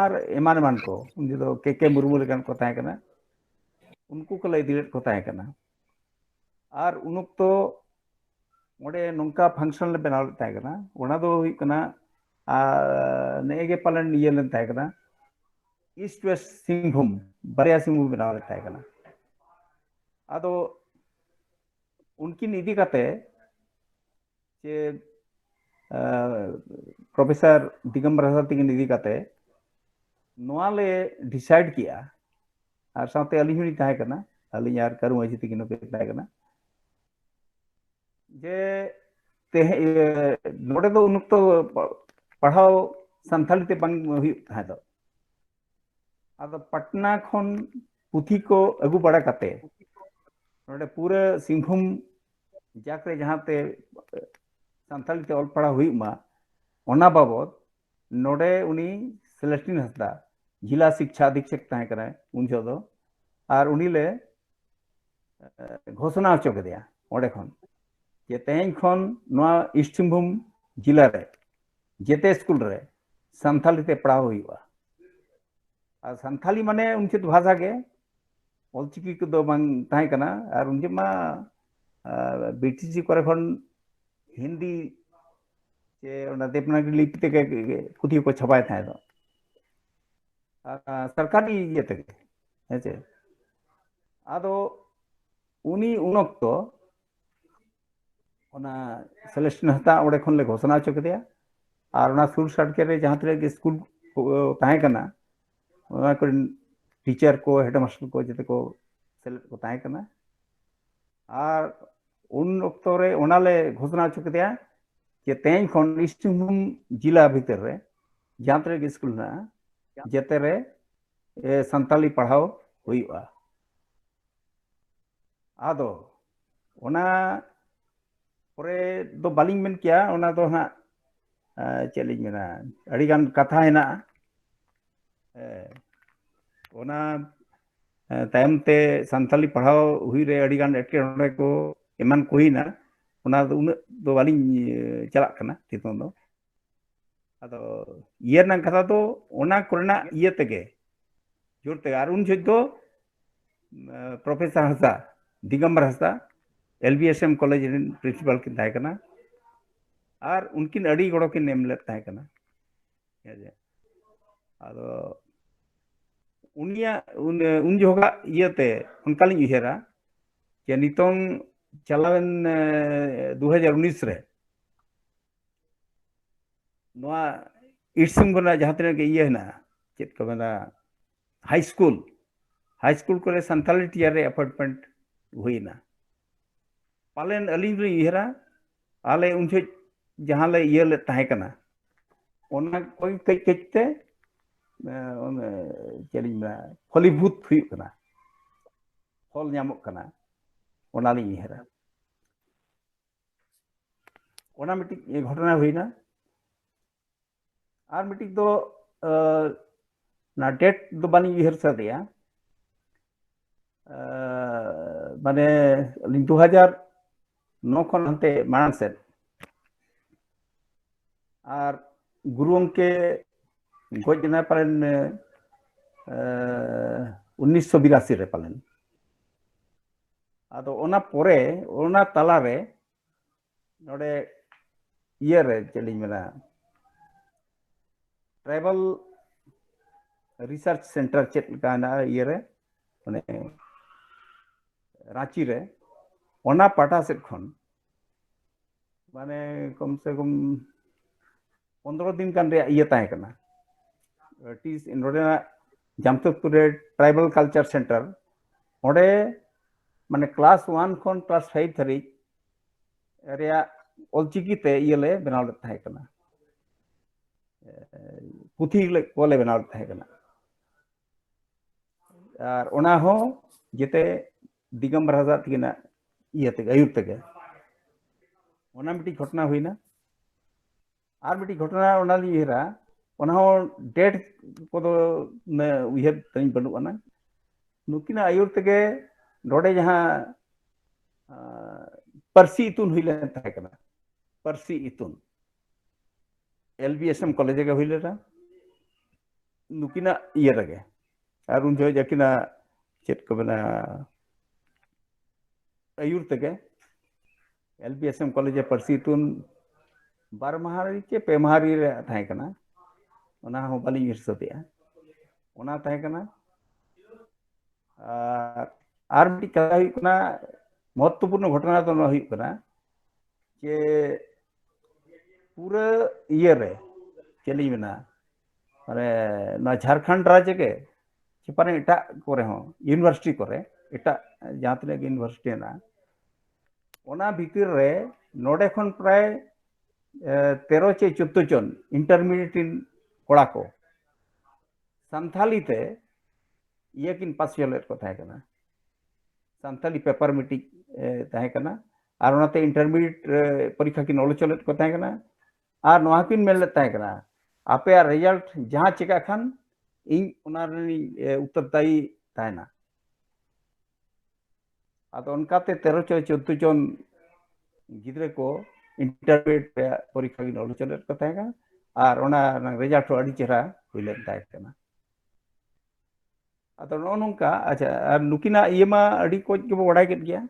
Speaker 4: और एमान एमान को उन जो के मुर्मू लेकान को ताहे कना उनको को लई दिलेट को ताहे कना और उनुक तो ओडे नोंका फंक्शन ले बनाव ताहे कना ओना दो हुई कना नेगे पालन ये लेन ताहे कना ईस्ट वेस्ट सिंहभूम बरिया सिंहभूम बनाव ताहे कना आदो उनकी निधि काते जे प्रोफेसर दिगंबर हंसदा तिगिन निधि काते नोआले डिसाइड किया और साथे अली हुई ताहे कना अली यार करू मजी तिगिन पे ताहे कना जे ते नोडे दो उनुक तो पढ़ाओ संथाली ते बंग हुई ताहे दो आदो पटना खन पुथी को अगु बड़ा काते नोडे पूरे सिंहभूम जाकरे जहाँ ते संथाली ते ऑल पढ़ा हुई मा ओना बाबद नोडे उनी सेलेस्टिन हंसदा जिला शिक्षा अधीक्षक ताहे कना उन जो और उनी ले घोषणा हचो के दिया ओडे खन जे तेहन खन नोआ ईस्ट सिंहभूम जिला रे जेते स्कूल रे संथाली ते पढ़ा हुईवा और संथाली माने उनके भाषा के ऑलचिकी को दो बांग ताहे कना और उनके मा बीटीसी करे खन हिंदी जे ओना देवनागरी लिपि ते पुथी को छपाए थाए दो सरकारी ये ते हेचे आदो उनी उनक तो ओना सेलेस्टिन हंसदा ओडे खन ले घोषणा चो के दिया और ओना सुर सटके रे जहाँ तरे स्कूल ताहे कना ᱚᱱᱟ ᱠᱚᱨᱮᱱ ᱴᱤᱪᱟᱨ ᱠᱚ ᱦᱮᱰᱢᱟस्टर ᱠᱚ ᱡᱚᱛᱚ ᱠᱚ ᱥᱮᱞᱮᱫ ᱠᱚ ᱛᱟᱦᱮᱸ ᱠᱟᱱᱟ ᱟᱨ ᱩन ᱚᱠᱛᱚ ᱨᱮ ᱚᱱᱟᱞᱮ ᱜᱷᱳषণᱟ ᱦᱚᱪᱚ ᱠᱮᱫᱮᱭᱟ ᱡᱮ ᱛᱮᱦᱮᱧ ᱠᱷᱚᱱ ᱤᱥᱴ ᱥᱤᱝᱵᱷᱩᱢ ᱡᱮᱞᱟ ᱵᱷᱤᱛᱤᱨ ᱨᱮ ᱡᱟᱦᱟᱸ ᱛᱤᱱᱟᱹᱜ ᱜᱮ ᱥᱠᱩᱞ ᱢᱮᱱᱟᱜᱼᱟ ᱡᱮᱛᱮ ᱨᱮ ᱥᱟᱱᱛᱟᱞᱤ ᱯᱟᱲᱦᱟᱣ ᱦᱩᱭᱩᱜᱼᱟ ᱟᱫᱚ ᱚᱱᱟ ᱯᱚᱨᱮ ᱫᱚ ᱵᱟᱹᱞᱤᱧ ᱢᱮᱱ ᱠᱮᱭᱟ ᱚᱱᱟ ᱫᱚ ᱦᱟᱸᱜ ᱪᱮᱫ ᱞᱤᱧ ᱢᱮᱱᱟ ᱟᱹᱰᱤᱜᱟᱱ ᱠᱟᱛᱷᱟ ᱦᱮᱱᱟᱜᱼᱟ ᱚᱱᱟ ᱛᱟᱭᱚᱢ ᱛᱮ ᱥᱟᱱᱛᱟᱞᱤ ᱯᱟᱲᱦᱟᱣ ᱦᱩᱭ ᱨᱮ ᱟᱹᱰᱤᱜᱟन ᱮᱴᱠᱮᱴᱚᱬᱮ ᱠᱚ ᱮᱢᱟᱱ ᱠᱚ ᱦᱩᱭᱱᱟ ᱚᱱᱟ ᱫᱚ ᱩᱱᱟᱹᱜ ᱫᱚ ᱵᱟᱹᱞᱤᱧ ᱪᱟᱞᱟᱜ ᱠᱟᱱᱟ ᱱᱤᱛᱚᱝ ᱫᱚ ᱟᱫᱚ ᱤᱭᱟᱹ ᱨᱮᱱᱟᱜ ᱠᱟᱛᱷᱟ ᱫᱚ ᱚᱱᱟ ᱠᱚᱨᱮᱱᱟᱜ ᱤᱭᱟᱹ ᱛᱮᱜᱮ ᱡᱳᱨ ᱛᱮᱜᱮ ᱟᱨ ᱩᱱ ᱡᱚᱦᱚᱜ ᱫᱚ ᱯᱨᱚᱯᱷᱮᱥᱚᱨ ᱦᱟᱸᱥᱫᱟ ᱫᱤᱜᱚᱢᱵᱚᱨ ᱦᱟᱸᱥᱫᱟ LBSM कॉलेज ᱨᱮᱱ प्रिंसिपल ᱠᱤᱱ ᱛᱟᱦᱮᱸ ᱠᱟᱱᱟ ᱟᱨ ᱩᱱᱠᱤᱱ ᱟᱹᱰᱤ ᱜᱚᱲᱚ ᱠᱤᱱ ᱮᱢ ᱞᱮᱫ ᱛᱟᱦᱮᱸ ᱠᱟᱱᱟ ᱟᱫᱚ ᱩᱱᱤᱭᱟᱜ ᱩᱱ ᱡᱚᱦᱚᱜᱟᱜ ᱤᱭᱟᱹᱛᱮ ᱚᱱᱠᱟᱞᱤᱧ ᱩᱭᱦᱟᱹᱨᱟ ᱡᱮ ᱱᱤᱛᱚᱝ ᱪᱟᱞᱟᱣᱮᱱ 2019 ᱨᱮ ᱱᱚᱣᱟ ᱤᱥᱴ ᱥᱤᱝᱵᱷᱩᱢ ᱨᱮᱱᱟᱜ ᱡᱟᱦᱟᱸ ᱛᱤᱱᱟᱹᱜ ᱜᱮ ᱤᱭᱟᱹ ᱦᱮᱱᱟᱜᱼᱟ ᱪᱮᱫ ᱠᱚ ᱢᱮᱱᱟ हाई स्कूल को सानताली टीचर रे अपॉइंटमेंट हुईना पालन अलिंग रे इहरा आले उनसे जहां ले ये ले ताहे कना ओना कोई कई कईते चलिंग ना फलीभूत हुई कना फल ᱧᱟᱢᱚᱜ कना ओना ली इहरा ओना मिट्टी घटना हुईना आर मिट्टी दो ना डेट दो बानी इहर सादिया माने 2009 खन हंते मांग से और गुरु के गोजना पालन 1982 रे पालन आदो ओना पोरे ओना तला रे नोडे ईयर रे चली मेरा ट्राइबल रिसर्च सेंटर चेक का ना ईयर रे माने रांची रे ओना पाटा से खन माने कम से कम 15 दिन कान रे ये ताहे कना टीस नोडे जामशेदपुर रे ट्राइबल कल्चर सेंटर ओडे माने क्लास 1 खन क्लास 5 धरी रे ऑलचिकी ते येले बनाव ताहे कना पुथी ले कोले बनाव ताहे कना और ओना हो जेते दिगंबर हज़ार तिना ये ते आयुर ते ओना मिट्टी घटना हुईना आर मिट्टी घटना ओना ली हेरा ओना हो डेट को दो ने उयहर तनी बनुआना नुकिना आयुर ते नोडे जहां परसी इतुन हुईले ताहे कना परसी इतुन LBSM कॉलेज के हुईले रा नुकिना ये रगे और उन जो जकिना चेत को बना आयुर ते LBSM कॉलेज परसी तुन 12 महारी के पे महारी रे थाहे कना ओना हो बाली हिरसतिया ओना थाहे कना आर मिट्टी कथा हुई कना महत्वपूर्ण घटना तो हुई कना जे पूरा ईयर रे चली मेना माने ना झारखंड राज्य के चिपाने एटा करे हो यूनिवर्सिटी करे एटा जहां तने यूनिवर्सिटी ना ओना भीतर रे नोडे खन प्राय 13 चे 14 जन इंटरमीडिएट कोड़ा को संथाली ते ये किन पास चलेट को थाहे कना संथाली पेपर मिटी थाहे कना आर ओनाते इंटरमीडिएट परीक्षा किन ओल चलेट को थाहे कना आर नोहा किन मेल थाहे कना आपे रिजल्ट जहां चिका खान इन ओना रे उत्तरदायी थाहेना आदो उनकाते 13 चे 14 जन गिद्रे को इंटरमीडिएट परीक्षा की नॉलेज चलेट को थाहे कना आर ओना रिजल्ट अड़ी चेहरा हुईले थाहे कना आदो नोनका अच्छा आर नुकिना इयमा अड़ी कोच के बड़ाई केट गया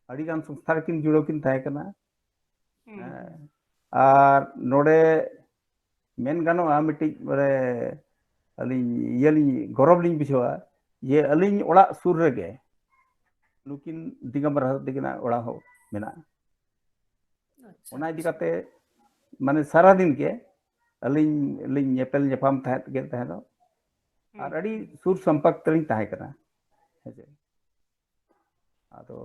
Speaker 4: अड़ी गान संस्था किन जुड़ो किन थाहे कना आर नोडे मेन गानो मिट्टी माने अलिन येली गौरव लिन बिछवा ये अलिन ओड़ा सुर रेगे नुकिन दिगंबर दिगना ओड़ा हो मेना ओना इदी काते माने सारा दिन के अलिन लिन नेपेल नेपाम थाहे के थाहे दो ᱟᱨ ᱟᱹᱰᱤ ᱥᱩᱨ ᱥᱚᱢᱯᱚᱨᱠ ᱛᱮᱞᱤᱧ ᱛᱟᱦᱮᱸ ᱠᱟᱱᱟ ᱦᱮᱸᱥᱮ ᱟᱫᱚ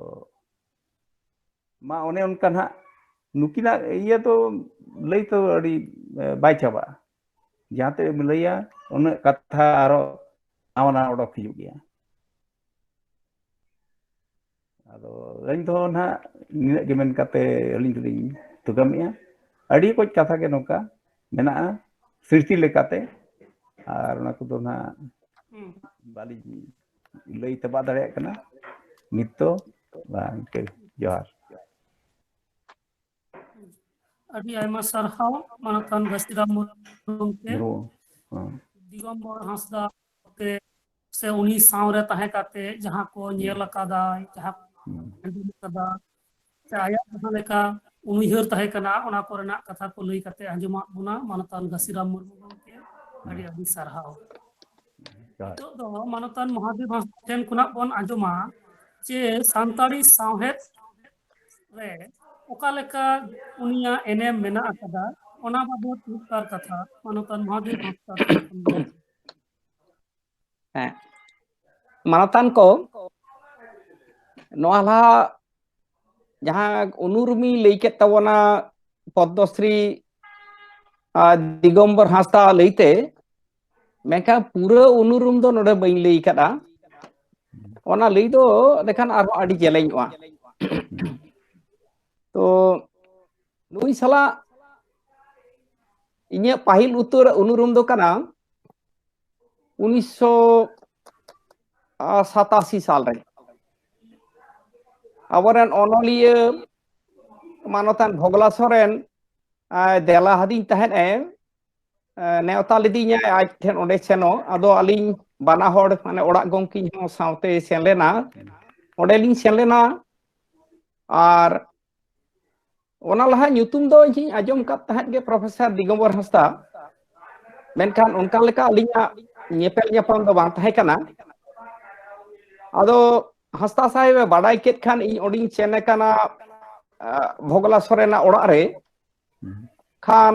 Speaker 4: ᱢᱟ ᱚᱱᱮ ᱚᱱᱠᱟ ᱱᱟᱜ ᱱᱩᱠᱤᱱᱟᱜ ᱤᱭᱟᱹ ᱫᱚ ᱞᱟᱹᱭ ᱛᱚ ᱟᱹᱰᱤ ᱵᱟᱭ ᱪᱟᱵᱟᱜᱼᱟ ᱡᱟᱦᱟᱸ ᱛᱤᱱᱟᱹᱜ ᱮᱢ ᱞᱟᱹᱭᱟ ᱩᱱᱟᱹᱜ ᱠᱟᱛᱷᱟ ᱟᱨᱚ ᱱᱟᱣᱟ ᱱᱟᱣᱟ ᱚᱰᱚᱠ ᱦᱤᱡᱩᱜ ᱜᱮᱭᱟ ᱟᱫᱚ ᱟᱹᱞᱤᱧ ᱫᱚ ᱱᱟᱦᱟᱜ ᱱᱤᱱᱟᱹᱜ ᱜᱮ ᱢᱮᱱ ᱠᱟᱛᱮ ᱟᱹᱞᱤᱧ ᱫᱚᱞᱤᱧ ᱛᱩᱠᱟᱹᱢᱮᱜᱼᱟ ᱟᱹᱰᱤ ᱠᱚᱡ ᱠᱟᱛᱷᱟ ᱜᱮ ᱱᱚᱝᱠᱟ ᱢᱮᱱᱟᱜᱼᱟ ᱥᱨᱤᱥᱴᱤ ᱞᱮᱠᱟᱛᱮ ᱟᱨ ᱚᱱᱟ ᱠᱚᱫᱚ ᱱᱟᱦᱟᱜ ᱵᱟᱹᱞᱤᱧ ᱞᱟᱹᱭ ᱛᱟᱵᱟ ᱫᱟᱲᱮᱭᱟᱜ ᱠᱟᱱᱟ ᱱᱤᱛ ᱫᱚ ᱵᱟᱝ ᱡᱚᱦᱟᱨ
Speaker 1: ᱟᱹᱰᱤ ᱟᱭᱢᱟ ᱥᱟᱨᱦᱟᱣ ᱢᱟᱱᱚᱛᱟᱱ ᱜᱟᱹᱥᱤᱨᱟᱢ ᱢᱩᱨᱢᱩ ᱜᱚᱢᱠᱮ ᱫᱤᱜᱚᱢᱵᱚᱨ ᱦᱟᱸᱥᱫᱟ ᱥᱮ ᱩᱱᱤ ᱥᱟᱶᱨᱮ ᱛᱟᱦᱮᱸ ᱠᱟᱛᱮ ᱡᱟᱦᱟᱸ ᱠᱚ ᱧᱮᱞ ᱟᱠᱟᱫᱟᱭ ᱡᱟᱦᱟᱸ ᱟᱸᱡᱚᱢ ᱟᱠᱟᱫᱟ ᱥᱮ ᱟᱭᱟᱜ ᱡᱟᱦᱟᱸ ᱞᱮᱠᱟ ᱩᱭᱦᱟᱹᱨ ᱛᱟᱦᱮᱸ ᱠᱟᱱᱟ ᱚᱱᱟ ᱠᱚᱨᱮᱱᱟᱜ ᱠᱟᱛᱷᱟ ᱠᱚ ᱞᱟᱹᱭ ᱠᱟᱛᱮ ᱟᱸᱡᱚᱢᱟᱜ ᱵᱚᱱᱟ ᱢᱟᱱᱚᱛᱟᱱ ᱜᱟᱹᱥᱤᱨᱟᱢ ᱢᱩᱨᱢᱩ ᱜᱚᱢᱠᱮ ᱟᱹᱰᱤ ᱟᱹᱰᱤ ᱥᱟᱨᱦᱟᱣ ᱱᱤᱛᱚᱜ ᱫᱚ ᱢᱟᱱᱚᱛᱟᱱ ᱢᱚᱦᱟᱫᱮᱵ ᱦᱟᱸᱥᱫᱟ ᱴᱷᱮᱱ ᱠᱷᱚᱱᱟᱜ ᱵᱚᱱ ᱟᱸᱡᱚᱢᱟ ᱡᱮ ᱥᱟᱱᱛᱟᱲᱤ ᱥᱟᱶᱦᱮᱫ ᱨᱮ ᱚᱠᱟ ᱞᱮᱠᱟ ᱩᱱᱤᱭᱟᱜ ᱮᱱᱮᱢ ᱢᱮᱱᱟᱜ ᱟᱠᱟᱫᱟ ᱚᱱᱟ ᱵᱟᱵᱚᱫ ᱢᱤᱫᱵᱟᱨ ᱠᱟᱛᱷᱟ ᱢᱟᱱᱚᱛᱟᱱ ᱢᱚᱦᱟᱫᱮᱵ ᱦᱟᱸᱥᱫᱟ ᱴᱷᱮᱱ ᱠᱷᱚᱱ
Speaker 2: ᱦᱮᱸ ᱢᱟᱱᱚᱛᱟᱱ ᱠᱚ ᱱᱚᱣᱟ ᱞᱟᱦᱟ ᱡᱟᱦᱟᱸ ᱩᱱᱩᱨᱩᱢᱤ ᱞᱟᱹᱭ ᱠᱮᱫ ᱛᱟᱵᱚᱱᱟ ᱯᱚᱫᱽᱢᱚᱥᱨᱤ ᱫᱤᱜᱚᱢᱵᱚᱨ ᱦᱟᱸᱥᱫᱟ ᱞᱟᱹᱭᱛᱮ ᱢᱮᱱᱠᱷᱟᱱ ᱯᱩᱨᱟᱹ ᱩᱱᱩᱨᱩᱢ ᱫᱚ ᱱᱚᱰᱮ ᱵᱟᱹᱧ ᱞᱟᱹᱭ ᱠᱟᱫᱟ ᱚᱱᱟ ᱞᱟᱹᱭ ᱫᱚ ᱮᱱᱠᱷᱟᱱ ᱟᱨᱦᱚᱸ ᱟᱹᱰᱤ ᱡᱮᱞᱮᱧᱚᱜᱼᱟ ᱛᱚ ᱱᱩᱭ ᱥᱟᱞᱟᱜ ᱤᱧᱟᱹᱜ ᱯᱟᱹᱦᱤᱞ ᱩᱛᱟᱹᱨ ᱩᱱᱩᱨᱩᱢ ᱫᱚ ᱠᱟᱱᱟ 1987 साल रे अबोरेन अनलिया मानतान भोगला सोरेन देला हदिन तहन नेवता लिदिया आज ठेन ओंडे सेनो अदो अलिंग बाना होड़ माने ओड़ा गोंकी हो सावते सेन लेना ओंडे लिंग सेन लेना आर ओना लहा ᱧᱩᱛᱩᱢ ᱫᱚ ᱤᱧ ᱟᱸᱡᱚᱢ ᱠᱟᱫ ᱛᱟᱦᱮᱸᱫ ᱜᱮ ᱯᱨᱚᱯᱷᱮᱥᱚᱨ ᱫᱤᱜᱚᱢᱵᱚᱨ ᱦᱟᱸᱥᱫᱟ ᱢᱮᱱᱠᱷᱟᱱ ᱚᱱᱠᱟ ᱞᱮᱠᱟ ᱟᱹᱞᱤᱧᱟᱜ ᱧᱮᱯᱮᱞ ᱧᱟᱯᱟᱢ ᱫᱚ ᱵᱟᱝ ᱛᱟᱦᱮᱸ ᱠᱟᱱᱟ ᱟᱫᱚ ᱦᱟᱸᱥᱫᱟ ᱥᱟহেᱵ ᱵᱟᱰᱟᱭ ᱠᱮᱫ ᱠᱷᱟᱱ ᱤᱧ ᱚᱰᱤᱧ ᱥᱮᱱ ᱟᱠᱟᱱᱟ ᱵᱷᱚᱜᱽᱞᱟ ᱥᱚᱨᱮᱱᱟᱜ ᱚᱲᱟᱜ ᱨᱮ ᱠᱷᱟᱱ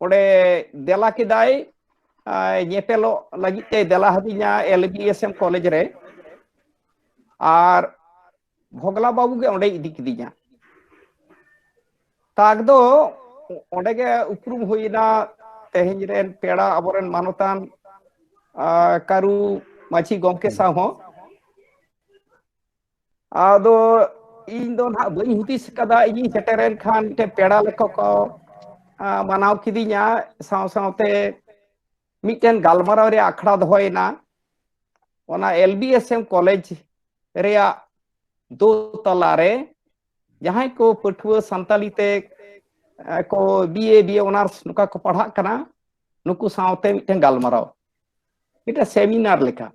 Speaker 2: ᱚᱸᱰᱮ ᱫᱮᱞᱟ ᱠᱮᱫᱟᱭ ᱧᱮᱯᱮᱞᱚᱜ ᱞᱟᱹᱜᱤᱫ ᱛᱮ ᱫᱮᱞᱟ ᱦᱟᱫᱤᱧᱟ LBSM कॉलेज रे आर भोगला बाबू के ओंडे इदी किदिया ताक दो ओंडे के उपरुम होइना तेहें रेन पेड़ा अबोरेन मानतान कारू माछी गोमके साह हो आदो इन दो ना बई हुतिस कदा इनी सेटेरेन खान ते पेड़ा लेको को मानाव किदिया साव सावते मिटन गालमाराव रे आखड़ा दोहयना ओना LBSM कॉलेज रेया दो तला रे जहां को पठुआ संताली ते को BA ऑनर्स नुका को पढ़ा कना नुकु सावते मिटन गालमाराव इटा सेमिनार लेका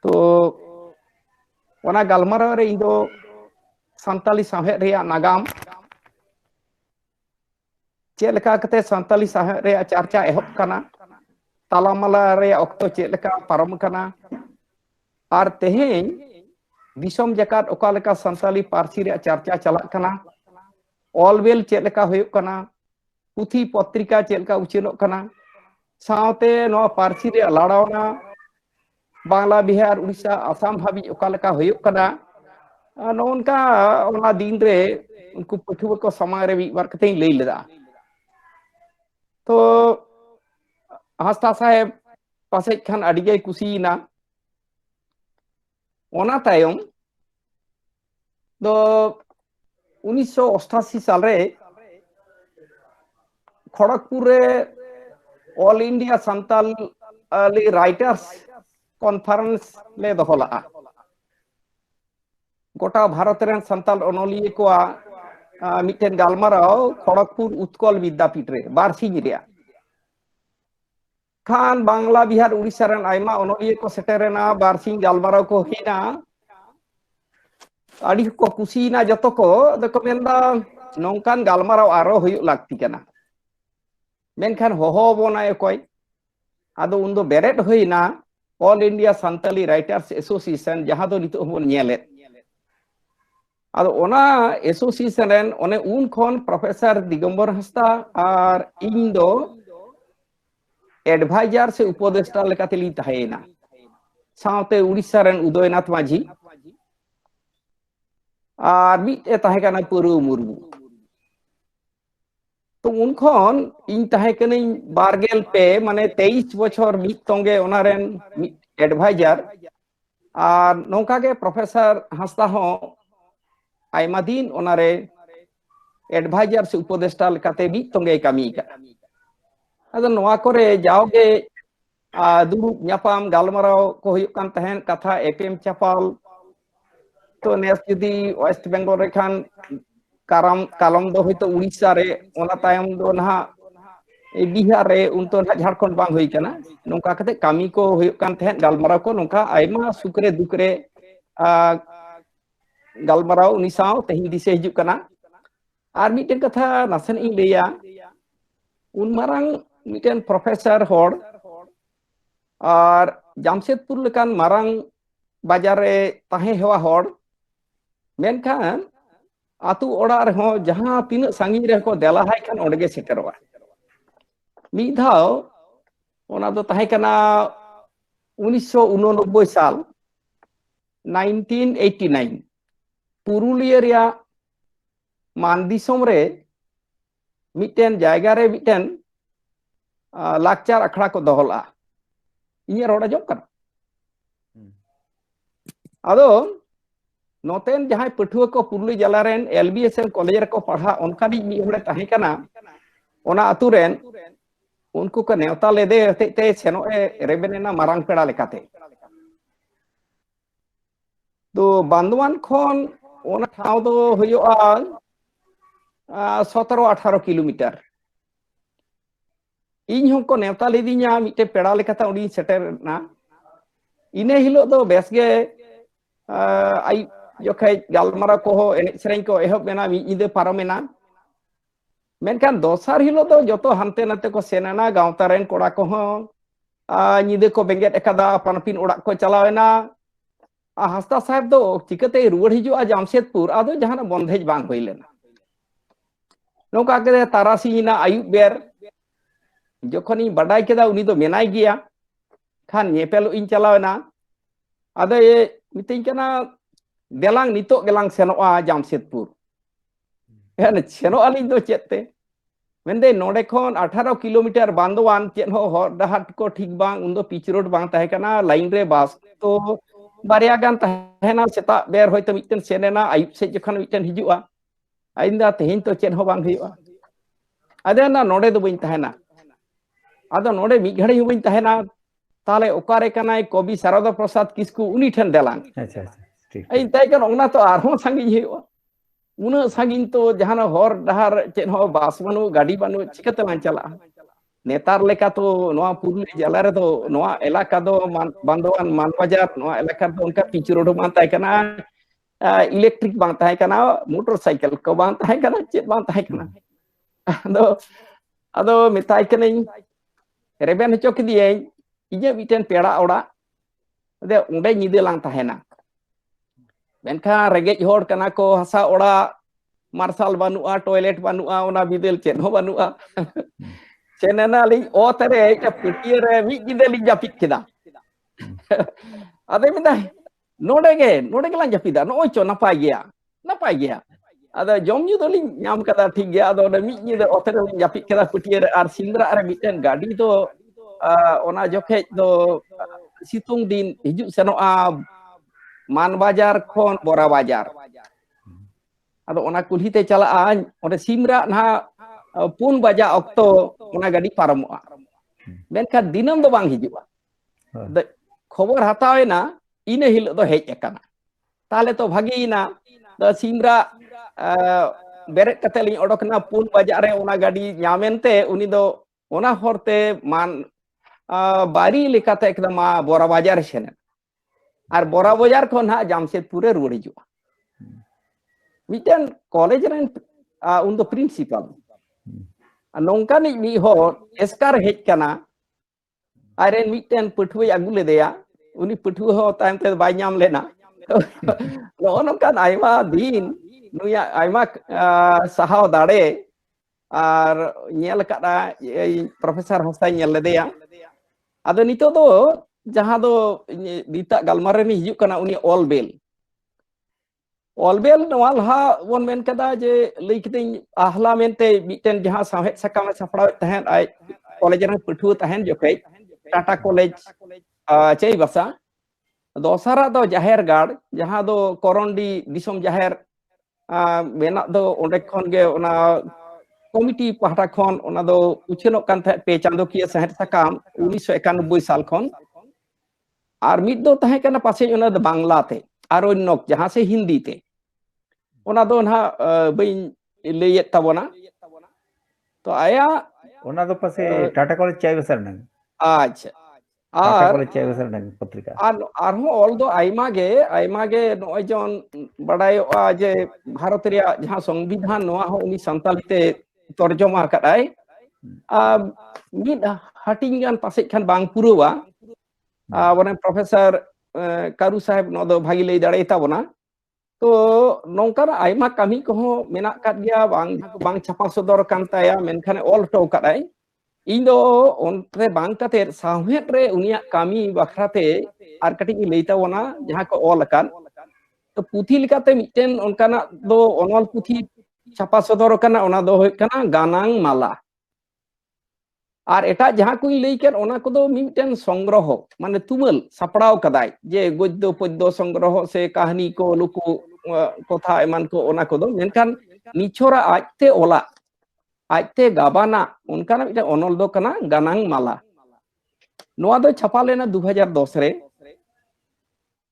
Speaker 2: तो ओना गालमाराव रे इंदो संताली साहेब रेया नागाम चेक लेका कते संताली साहेब रेया चर्चा एहब कना तालामाला रे ऑक्टो चेक लेका पारम कना आर तेहें दिसम जकात ओका लेका संताली पारसी रे चर्चा चला कना ऑलवेल चेक लेका हुयुक कना पुथी पत्रिका चेक लेका उछिनोक कना सावते नो पारसी रे लाड़ावना बांग्ला बिहार उड़ीसा आसाम हाबी ओका लेका हुयुक कना नोनका ओना दिन रे उनको पठुआ को समाज रे बार कते लई लेदा तो हांसदा साहेब पासे खान अडिगे कुसीना ओना तायम दो 1988 साल रे खड़गपुर रे all India Santali writers conference ले दोहला गोटा भारत रेन संताल अनलिया को मिटन गालमाराव खड़गपुर उत्कल विद्यापीठ रे बारसिंग रे खान बांग्ला बिहार उड़ीसा रेन आयमा अनलिया को सेटेरेना बारसिंग गालमाराव को हिना आड़ी को कुसीना जतो को दको मेंदा नोंकान गालमाराव आरो हुयु लागती कना मेनखान होहो बनाय कोय आदो उन्दो बेरेट होइना All India Santali writers association जहां दो नितो होबन नेले आदो ओना एसोसिएशन रेन ओने उन खन प्रोफेसर दिगंबर हंसदा आर इन दो एडवाइजर से उपदेष्टा लेकाते ली तहेना साउते उड़ीसा रेन उदयनाथ माझी और मिटे तहे कना पुरु मुर्मू तो उनखन इन तहे कनी बारगेल पे माने 23 बछर मिट तंगे ओना रेन एडवाइजर और नौका के प्रोफेसर हंसदा हो आयमा दिन ओनारे एडवाइजर से उपदेष्टा लेकाते मिट तंगे कामी का अदो नोआ करे जाओगे दुरुब न्यापाम गालमाराव को हुयुक कान तहेन कथा एपीएम चापाल तो नेस जुदी वेस्ट बेंगल रे खान कालम दो होइतो उड़ीसा रे ओना तायम दो ना बिहार रे उन तो झारखंड बांग होई कना नोंका कते कामी को हुयुक कान तहेन गालमाराव को नोंका आयमा सुकरे दुकरे गालमाराव उनी साव तेहिन दिसे हिजुक कना आर मिटेन कथा नासन इन लेया उन मारंग मिटेन प्रोफेसर होड़ और जामशेदपुर लेकान मारंग बाजार रे ताहे हेवा होड़ मेनखान आतु ओड़ा रहो जहां तीन सांगी रे को देला हाय खान ओडगे सेटरवा मी धाव ओना दो ताहे कना 1989 साल 1989 पुरुलिया रिया मानदिसोम रे मिटेन जायगा रे मिटेन लाकचार अखड़ा को दोहला इnye रोड़ा जम कर अदो नोतेन जहां पठुआ को पुरली जिला रेन एलबीएसएन कॉलेज रे को पढ़ा उनका भी मी होड़े ताहे कना ओना अतु रेन उनको को नेवता लेदे ते सेनो रेबेनेना मारांग पेड़ा लेकाते तो बांदवान खन ओना ठाव दो हुयुआ 17-18 किलोमीटर इन हमको नेवता लेदिया मिटे पेड़ा लेकाता उडी सेटरना इने हिलो दो बेसगे आई जोखे गालमारा को हो एने सेरें को एहब मेना मी इदे पारमेना मेनखान दोसार हिलो दो जतो हानते नाते को सेनाना गावता रेन कोड़ा को हो निदे को बेंगेट एकादा पानपिन ओड़ा को चलावेना हस्ता साहेब दो चिकते रुवड़ हिजुआ जामशेदपुर आदो जहाना बंधेज बांग होई लेना नौका के तारासिना आयुब बेर जोखनी बडाई केदा उनी दो मेनाई गिया खान नेपेलो इन चलावेना आदो ये मितिन कना देलांग नितो गेलांग सेनोआ जामशेदपुर एन सेनो आलिन दो चेते मेंदे नोडे खन 18 किलोमीटर बांदवान चेन हो हर डहाट को ठीक बांग उन दो पिच रोड बांग ताहे कना लाइन रे बास तो बारिया गान ताहेना सेता बेर होयतो मिटन सेनेना आयुब से जखन मिटन हिजुआ आइंदा तेहिन तो चेन हो बांग हुआ अदे ना नोडे दो बइन ताहेना आदो नोडे मी घड़ी बइन ताहेना ताले ओकारे कनाय कवि शारदा प्रसाद किसकु उनी ठन देलांग
Speaker 4: अच्छा अच्छा ठीक
Speaker 2: आई ताई कन ओना तो आरहो सांगिन हुआ उना सांगिन तो जहाना हर डहार चेन हो बास बानु गाड़ी बानु चिकते मान चला नेतार लेका तो नोआ पुरली जिला रे तो नोआ इलाका दो बांदवान मानबाजार नोआ इलाका दो उनका पिच रोड मान ताई कना इलेक्ट्रिक बांग ताई कना मोटरसाइकिल को बांग ताई कना चेत बांग ताई कना आदो मिताई कनिन रेबेन हचो किदिये इजे मिटेन पेड़ा ओड़ा दे उंडे निदे लांग ताहेना मेनखा रेगेज होड़ कना को हसा ओड़ा मार्शल बानुआ टॉयलेट बानुआ ओना बिदेल चेन हो बानुआ चेनेना ली ओ तरे पिटिए रे मी निदे ली जापित केदा अदे मिदा नोडे गेलां जापिदा नोय चो नपाय गया अदो जम न्यू दो ली नाम कदा ठीक गया अदो मी निदे ओ तरे ली जापित केदा पिटिए रे आर सिंद्रा रे मिटेन गाड़ी तो ओना जोखे दो सितुंग दिन हिजु सेनोआ मानबाजार खन बोरा बाजार अदो ओना कुल्हिते चला ओंडे सिमरा ना 4 बजा अक्तो ओना गाड़ी पारमोआ मेनखा दिनम दो बांग हिजुआ खबर हतावेना इने हिलो दो हेज एकना ताले तो भागीना दो सिमरा बेरे कते लिं ओडकना 4 बजा रे ओना गाड़ी न्यामेनते उनी दो ओना हरते मान बारी लेकाते एकदम बोरा बाजार सेने और बोरा बाजार खन हा जामशेदपुर रुवड़ हिजुआ मिटेन कॉलेज रेन उन दो प्रिंसिपल नौका मी हो एस्कार हेज कना आरेन मिटेन पठुए आगु लेदेया उनी पठुए हो तायम ते बाय नाम लेना नो नौका आयमा दिन नुया Aima सहाव दाड़े ar nyel kada Profesor Hasta nyel ledeya ado nito do jaha do dita galmare ni hijuk kana uni Olbel noal ha won men kada je lei kiting ahla mente miten jaha sahet sakam sapraw tahen ai college ren puthu tahen jokai Tata College cei basa dosara do jaher gad jaha do Korondi disom jaher menak do onde khon ge ona committee pahta khon ona do uchenok kan the pe chando kia sahet sakam 1991 sal khon ar mid do tahen kana pase ona do bangla te aronnok jaha se hindi te ona do na bain leyet tabona to aya
Speaker 4: ona do pase Tata College chai besar nang
Speaker 2: acha
Speaker 4: Tata
Speaker 2: ar
Speaker 4: College chai besar nang patrika
Speaker 2: ar ho all do aima ge noy jon badai je bharat ria jaha সংবিধান noa ho uni santali te torjoma kadai mid hatingan pasik kan bang puruwa one Professor Karu sahib no do bhagi lei dare tabona to nongkar aima kami ko menak kat dia bang chapa sodor kan taya menkhan all to kadai indo onte bang kate sahwet re unia kami bakrate ar kati leita ona jaha ko all kan to puthi likate miten onkana do onol puthi chapa sodor kana ona do hoy kana ganang mala আর এটা যাহা কই লেইকেন ওনা কদো মিটেন সংগ্রহ মানে তুমল সাপড়াও কাদাই যে গদ্য পদ্য সংগ্রহ সে কাহিনী কো লুকু কথা এমান কো ওনা কদো মেনখান নিছরা আজতে ওলা আজতে গাবানা উনকানা মিটেন অনল দো কানা গানাং মালা নোয়া দো ছাপা লেনা 2010 রে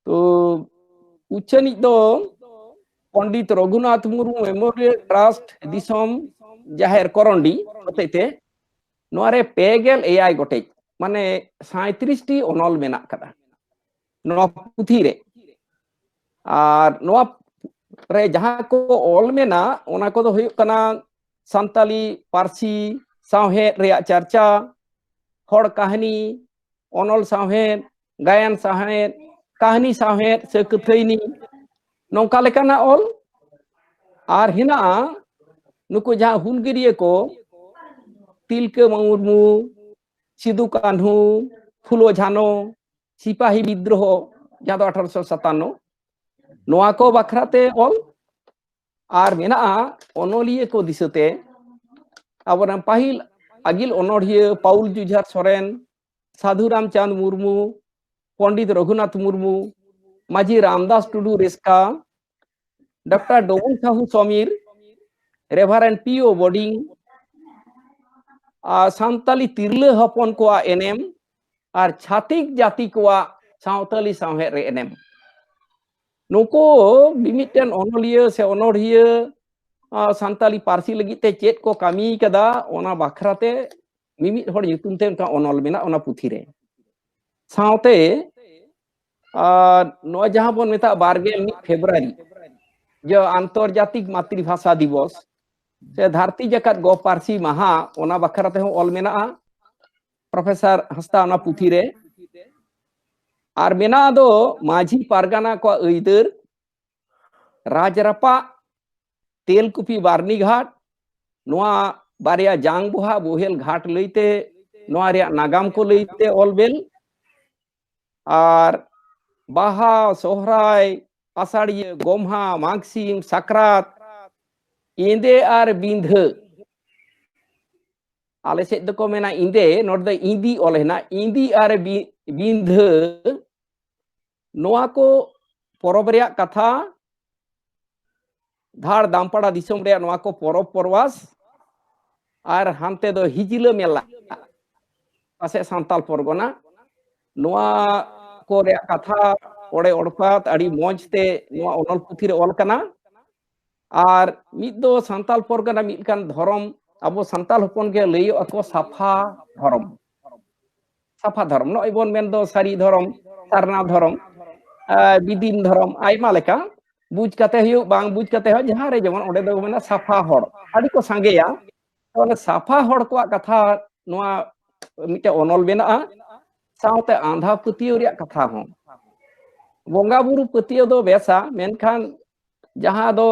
Speaker 2: তো উচ্চনি দো পণ্ডিত রঘুনাথ মুর্মু মেমোরিয়াল ট্রাস্ট দিসম জাহের করন্ডি হতেতে নোয়ারে পেগেল এআই গটে মানে 37টি অনল মেনা কাদা নোয়া পুথি রে আর নোয়া রে যাহা কো অল মেনা ওনা কো হইক কানা সান্তালি পারসি সাওহে রেয়া চর্চা হড় কাহিনী অনল সাওহে গায়ন সাওহে কাহিনী সাওহে সে কথৈনি নৌকা লেকানা অল আর হিনা নুকু যাহা হুলগিরিয়ে কো तिलके मुर्मू सिदु कान्हू फुलो झानो सिपाही विद्रोह जहाँ 1857 नोआ को बखराते ऑल आर मेना ओनोलिये को दिसते अब पाहिल अगिल ओनोढ़िये पाउल जुझार सोरेन साधु रामचंद मुर्मू पंडित रघुनाथ मुर्मू माझी रामदास टुडू रेस्का doctor Doman Sahu Samir reverend P O Bodding Santali तिरले हपन को एनएम और छातिक जाति को सावताली सावहे रे एनएम नुको बिमिटेन ओनोलिया से ओनोढ़िया सान्ताली पारसी लगिते चेत को कामी कदा ओना बाखराते मिमिट हर युतुम ते उनका ओनल मेना ओना पुथी रे सावते नो जहां बन मेता 12 फेब्रुआरी जो आंतरजातिक मातृभाषा दिवस से धरती जगत गो पारसी महा ओना बखराते हो ऑल मेना प्रोफेसर हस्ता ओना पुथी रे आर मेना दो माझी पारगाना को अइदर राजरपा तेलकुपी बारनी घाट नोआ बारिया जांग बुहा बोहेल घाट लईते नोआ रे नागाम को लईते ऑलबेल आर बाहा सोहराय आषाढ़िया गोमहा माघसिम साक्रात इंदे आर बिंध आले से दको मेना इंदे नोट द इंदी ओलेना इंदी आर बिंध नोआ को परब रे कथा धार दामपाड़ा दिसम रे नोआ को परब परवास आर हानते दो हिजिला मेला पासे सांताल परगना नोआ को रे कथा ओडे ओडपात अड़ी मौजते नोआ ओनल पुथी रे ऑल कना और मिद दो सांताल परगना मिदकान धर्म अब सांताल हपन के लई अको साफा धर्म नय बन मेन दो सारी धर्म सारना धर्म बिदिन धर्म आइमा लेका बुझ कते हयो बांग बुझ कते हो जहां रे जेमन ओडे दो मेना साफा हड़ आडी को सांगेया तो साफा हड़ को कथा नोआ मिटे ओनल बेना सावते आंधा पतियो रे कथा हो बोंगा बुरु पतियो दो बेसा मेनखान जहां दो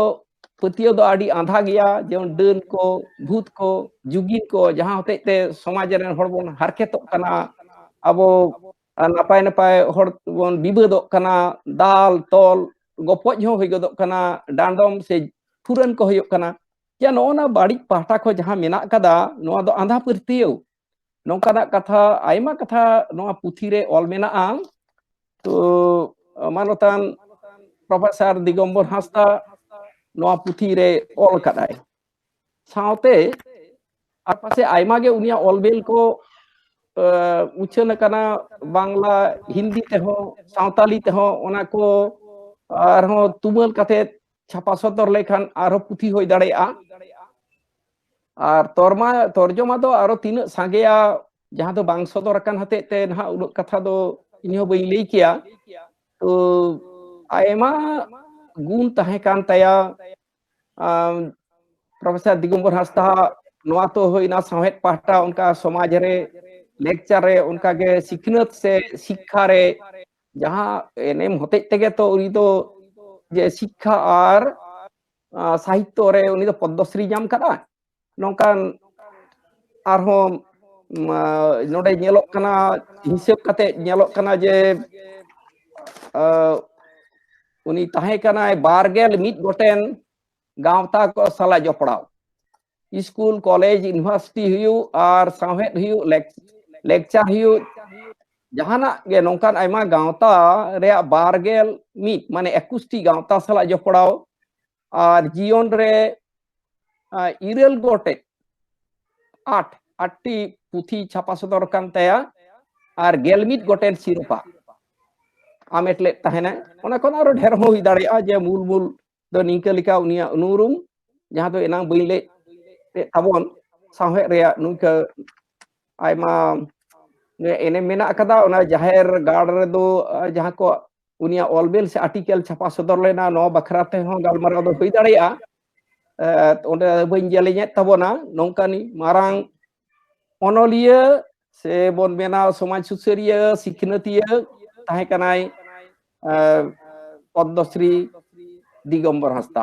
Speaker 2: पतियो दो आदि आंधा गया जेमन डन को भूत को जुगिन को जहां होते ते समाज रे हर बन हारकेतो कना अबो नापाय नापाय हर बन बिबदो कना दाल तोल गपज हो गदो कना डांडम से फुरन को होयो कना या नोना बाड़ी पाटा को जहां मेना कदा नोआ दो आंधा पतियो नोंकाना कथा आयमा कथा नोआ पुथी रे ऑल मेना तो मानोतान प्रोफेसर दिगंबर हांसदा नोआ पुथी रे ऑल कदाय साउते आर पासे आयमा गे उनिया ऑलबेल को उछन कना बांग्ला हिंदी ते हो सावताली ते हो ओना को आर हो तुमल कते छापा सदर लेखान आरो पुथी होय दाड़ेया और तर्जमा दो आरो तीन सांगेया जहां दो बांग सदर कान हते ते ना उन कथा दो इनियो बई लई किया तो आयमा गुण तहे कान तया प्रोफेसर दिगंबर हांसदा नोआ तो होइना साहेद पाहटा उनका समाज रे लेक्चर रे उनका के सिखनत से शिक्षा रे जहां एनएम होते तेगे तो उनी तो जे शिक्षा और साहित्य रे उनी तो पद्मश्री जाम कदा नोंकान आरहोम नोडे नेलोक कना हिसाब कते नेलोक कना जे उनी ताहे कना 12 मिट गोटेन गावता को साला जपड़ाव स्कूल कॉलेज यूनिवर्सिटी हुयु और साहेद हुयु लेक्चर हुयु जहाना गे नोंकान आयमा गावता रे 12 मिट माने 21 गावता साला जपड़ाव और जीवन रे इरेल गोटे 8 पुथी छापा सदर कान तया और 11 गोटेन सिरपा आमेटले तहना ओना कोन आरो ढेर हो दाड़िया जे मूल मूल दो निंका लिका उनिया अनुरुम जहां दो एना बैले ताबन साहेद रे नुका आयमा एने मेना कदा ओना जाहेर गाड़ रे दो जहां को उनिया ऑलबेल से आर्टिकल छापा सदर लेना नो बखराते हो गालमारा दो होई दाड़िया ओंडे बइन जेलेnye ताबना नोंकानी मारांग अनलिया से बन मेना समाज सुसरिया सिखनतिया ताहे कनाय पद्मश्री दिगंबर हांसदा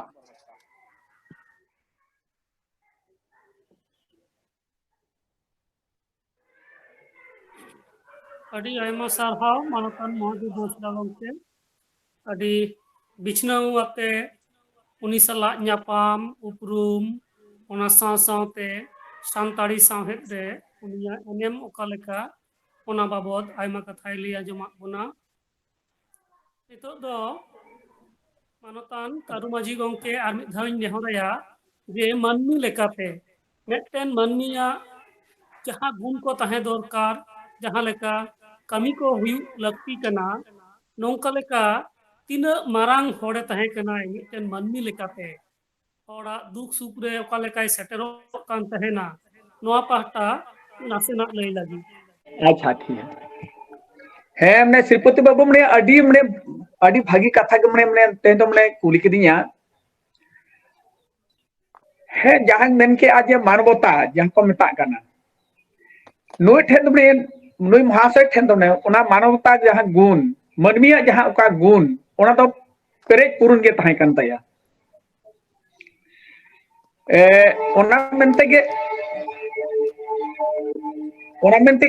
Speaker 1: अडी आयमा सारहाव मानतान महादेव हांसदा गंके अडी बिछनाव आते उनी सला न्यापाम उपरूम ओना साव सावते सानताड़ी साहेद रे उनिया एनेम ओका लेका ओना बाबद आयमा कथाय लई आंजमा बोना नितो दो मानतान कारू माझी गंके आर मिद धाव नेहराया जे मानमी लेकाते मेटन मानमिया जहां गुण को ताहे दरकार जहां लेका कमी को हुई लगती कना नौका लेका तीन मारांग होड़े ताहे कना मिटन मानमी लेकाते होड़ा दुख सुख रे ओका लेकाय सेटेरो कान तहेना नोआ पाहटा नासेना लई लगी
Speaker 3: अच्छा ठीक है मने श्रीपति बाबू मने अडी भागी कथा के मने तेन तो मने कुली किदिया है जहां मेन के आज मानवता जहां को मेता कना नुई ठेन तो मने नुई महाशय ठेन तो मने ओना मानवता जहां गुण मानमिया जहां ओका गुण ओना तो पेरेज पुरुन के ताहे कन तया ओना मेनते के